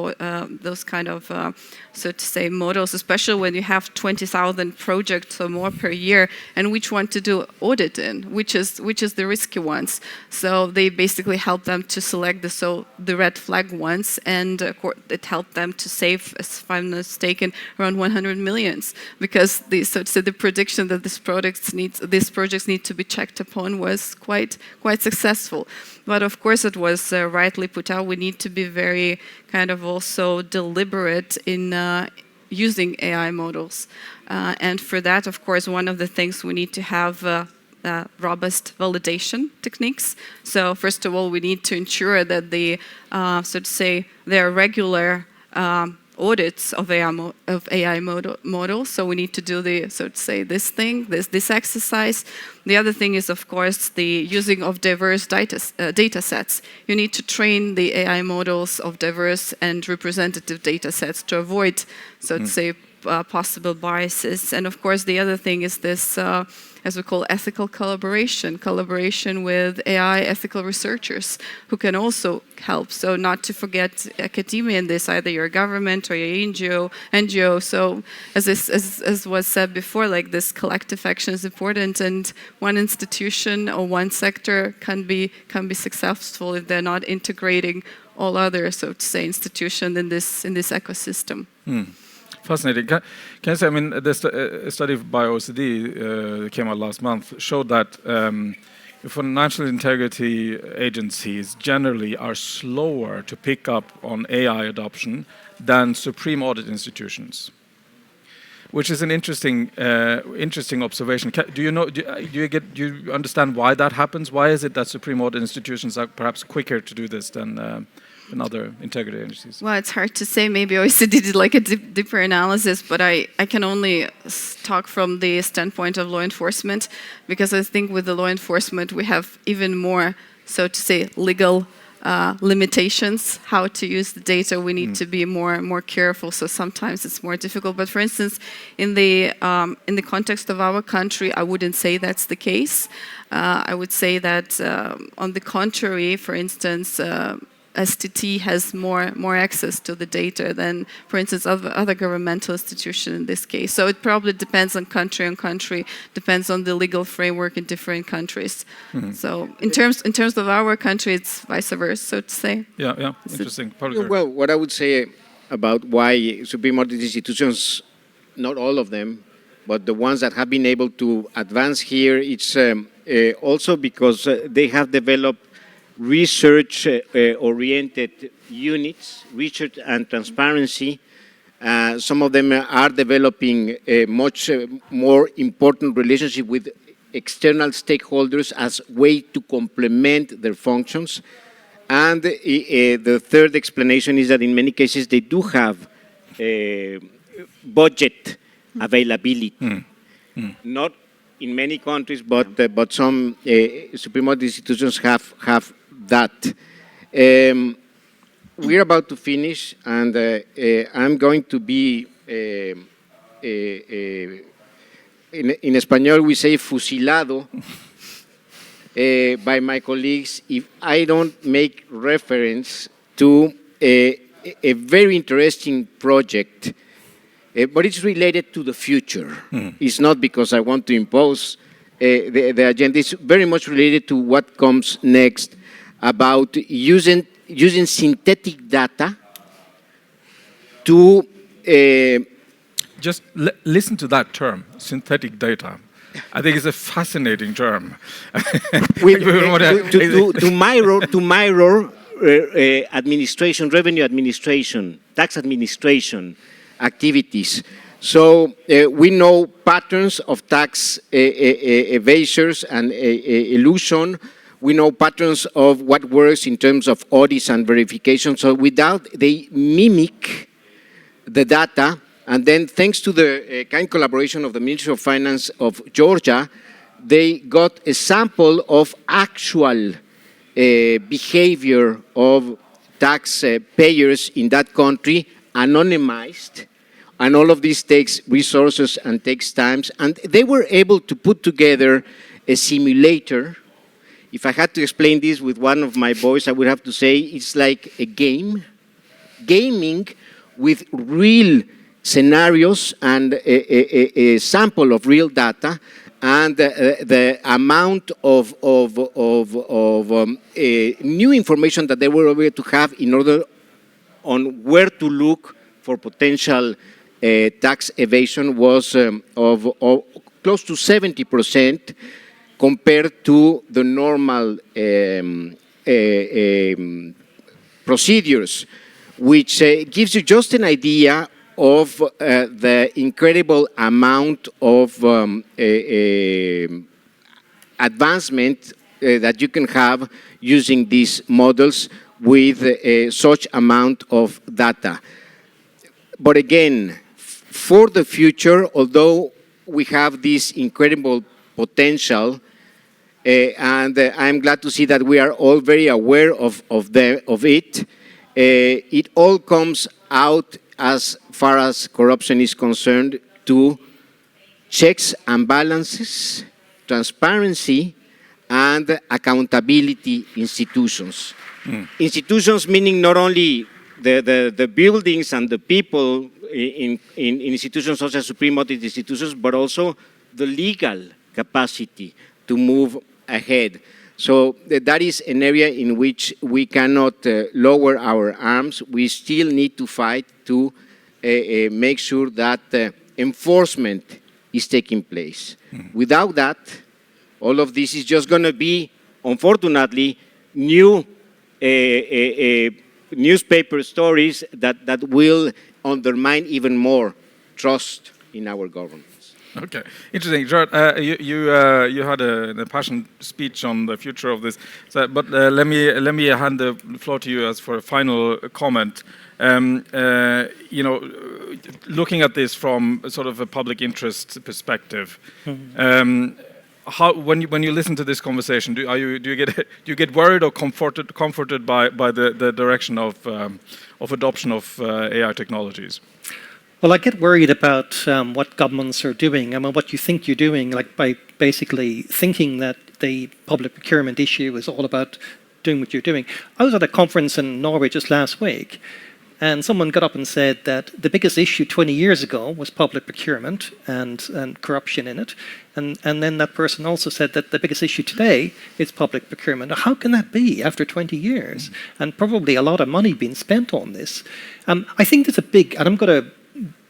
so to say, models, especially when you have 20,000 projects or more per year, and which one to do audit in, which is the risky ones. So they basically help them to select the red flag ones, and it helped them to save, if I'm not mistaken, around 100 millions, because the prediction that these projects need to be checked upon was quite successful. But of course, it was rightly put out, we need to be very also deliberate in using AI models. And for that, of course, one of the things we need to have robust validation techniques. So first of all, we need to ensure that so to say, there are regular audits of AI models. So we need to do this exercise. The other thing is, of course, the using of diverse data sets. You need to train the AI models of diverse and representative data sets to avoid, so to say, possible biases. And of course, the other thing is this, as we call ethical collaboration with AI ethical researchers who can also help. So not to forget academia in this, either your government or your NGO. So as was said before, this collective action is important, and one institution or one sector can be successful if they're not integrating all other, so to say, institutions in this ecosystem. Fascinating. Can I say, the study by OECD that came out last month showed that financial integrity agencies generally are slower to pick up on AI adoption than supreme audit institutions, which is an interesting observation. Do you understand why that happens? Why is it that supreme audit institutions are perhaps quicker to do this than other integrity agencies? Well, it's hard to say. Maybe OECD did a deeper analysis, but I can only talk from the standpoint of law enforcement, because I think with the law enforcement we have even more, so to say, legal limitations how to use the data. We need to be more careful, so sometimes it's more difficult. But for instance, in the context of our country, I wouldn't say that's the case. I would say that on the contrary, for instance, STT has more access to the data than, for instance, other governmental institution in this case. So it probably depends on country, depends on the legal framework in different countries. So in terms of our country, it's vice versa, so to say. Yeah, interesting. Well, what I would say about why Supreme Audit institutions, not all of them, but the ones that have been able to advance here, it's also because they have developed research-oriented units, research and transparency. Some of them are developing a much more important relationship with external stakeholders as way to complement their functions. And the third explanation is that in many cases they do have budget availability. Not in many countries, but some Supreme Audit institutions have that. We're about to finish, and I'm going to be, in Espanol we say fusilado by my colleagues if I don't make reference to a very interesting project, but it's related to the future. It's not because I want to impose the agenda. It's very much related to what comes next about using synthetic data to... Just listen to that term, synthetic data. I think it's a fascinating term. To mirror administration, revenue administration, tax administration activities. So we know patterns of tax evasors and elusion. We know patterns of what works in terms of audits and verification. So without, they mimic the data. And then thanks to the kind collaboration of the Ministry of Finance of Georgia, they got a sample of actual behavior of tax payers in that country, anonymized. And all of this takes resources and takes time. And they were able to put together a simulator. If I had to explain this with one of my boys, I would have to say it's like a game. Gaming with real scenarios and a sample of real data, and the amount of new information that they were able to have in order on where to look for potential tax evasion was of close to 70% compared to the normal procedures, which gives you just an idea of the incredible amount of advancement that you can have using these models with such amount of data. But again, for the future, although we have this incredible potential, and I'm glad to see that we are all very aware of it, it all comes out as far as corruption is concerned to checks and balances, transparency, and accountability institutions. Institutions meaning not only the buildings and the people in institutions such as Supreme Audit institutions, but also the legal capacity to move ahead. So that is an area in which we cannot lower our arms. We still need to fight to make sure that enforcement is taking place. Without that, all of this is just going to be, unfortunately, new newspaper stories that will undermine even more trust in our governments. Okay, interesting, Gerard. You had a passionate speech on the future of this, so, but let me hand the floor to you as for a final comment. You know, looking at this from sort of a public interest perspective, how when you listen to this conversation, do you get worried or comforted by the direction of adoption of AI technologies? Well, I get worried about what governments are doing. I mean, what you think you're doing, like by basically thinking that the public procurement issue is all about doing what you're doing. I was at a conference in Norway just last week, and someone got up and said that the biggest issue 20 years ago was public procurement and corruption in it. And then that person also said that the biggest issue today is public procurement. How can that be after 20 years? And probably a lot of money being spent on this. I think there's a big, and I'm going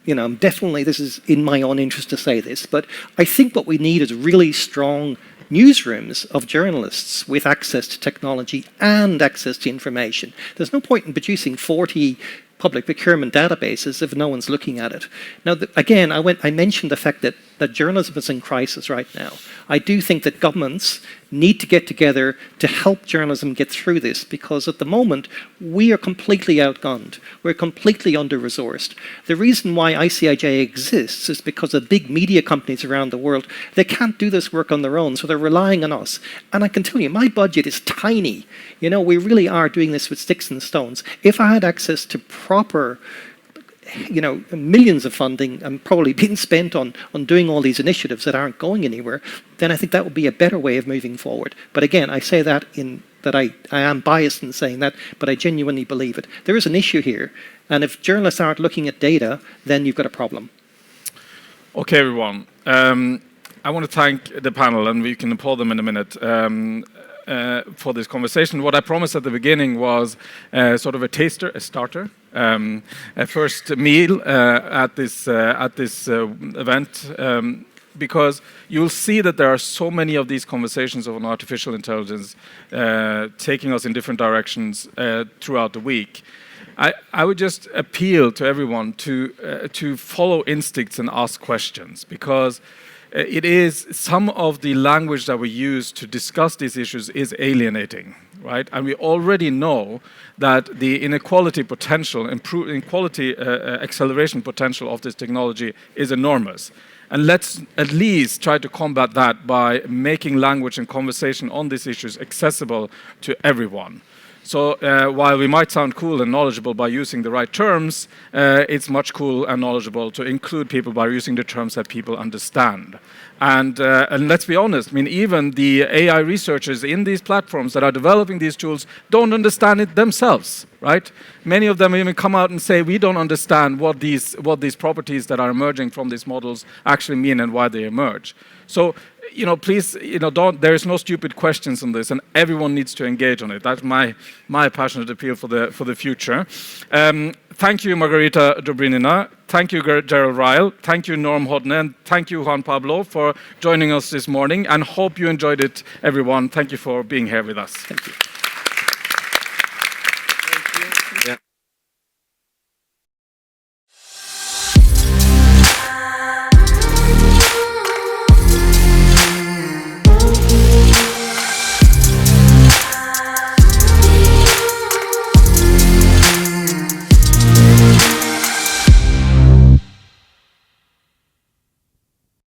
to, definitely this is in my own interest to say this, but I think what we need is really strong newsrooms of journalists with access to technology and access to information. There's no point in producing 40 public procurement databases if no one's looking at it. Now, again, I mentioned the fact that journalism is in crisis right now. I do think that governments need to get together to help journalism get through this, because at the moment, we are completely outgunned. We're completely under-resourced. The reason why ICIJ exists is because of big media companies around the world. They can't do this work on their own, so they're relying on us. And I can tell you, my budget is tiny. We really are doing this with sticks and stones. If I had access to proper millions of funding and probably being spent on doing all these initiatives that aren't going anywhere, then I think that would be a better way of moving forward. But again, I say that I am biased in saying that, but I genuinely believe it. There is an issue here, and if journalists aren't looking at data, then you've got a problem. Okay, everyone. I want to thank the panel, and we can applaud them in a minute. For this conversation. What I promised at the beginning was sort of a starter, a first meal at this event, because you'll see that there are so many of these conversations on artificial intelligence taking us in different directions throughout the week. I would just appeal to everyone to follow instincts and ask questions, because it is some of the language that we use to discuss these issues is alienating, right? And we already know that the inequality potential, inequality acceleration potential of this technology is enormous. And let's at least try to combat that by making language and conversation on these issues accessible to everyone. So while we might sound cool and knowledgeable by using the right terms, it's much cool and knowledgeable to include people by using the terms that people understand. And let's be honest, even the AI researchers in these platforms that are developing these tools don't understand it themselves, right? Many of them even come out and say, we don't understand what these properties that are emerging from these models actually mean and why they emerge. So, please, there is no stupid questions on this, and everyone needs to engage on it. That's my passionate appeal for the future. Thank you, Margarita Dobrinina. Thank you, Gerald Ryle. Thank you, Norm Hodne, and thank you, Juan Pablo, for joining us this morning, and hope you enjoyed it, everyone. Thank you for being here with us. Thank you.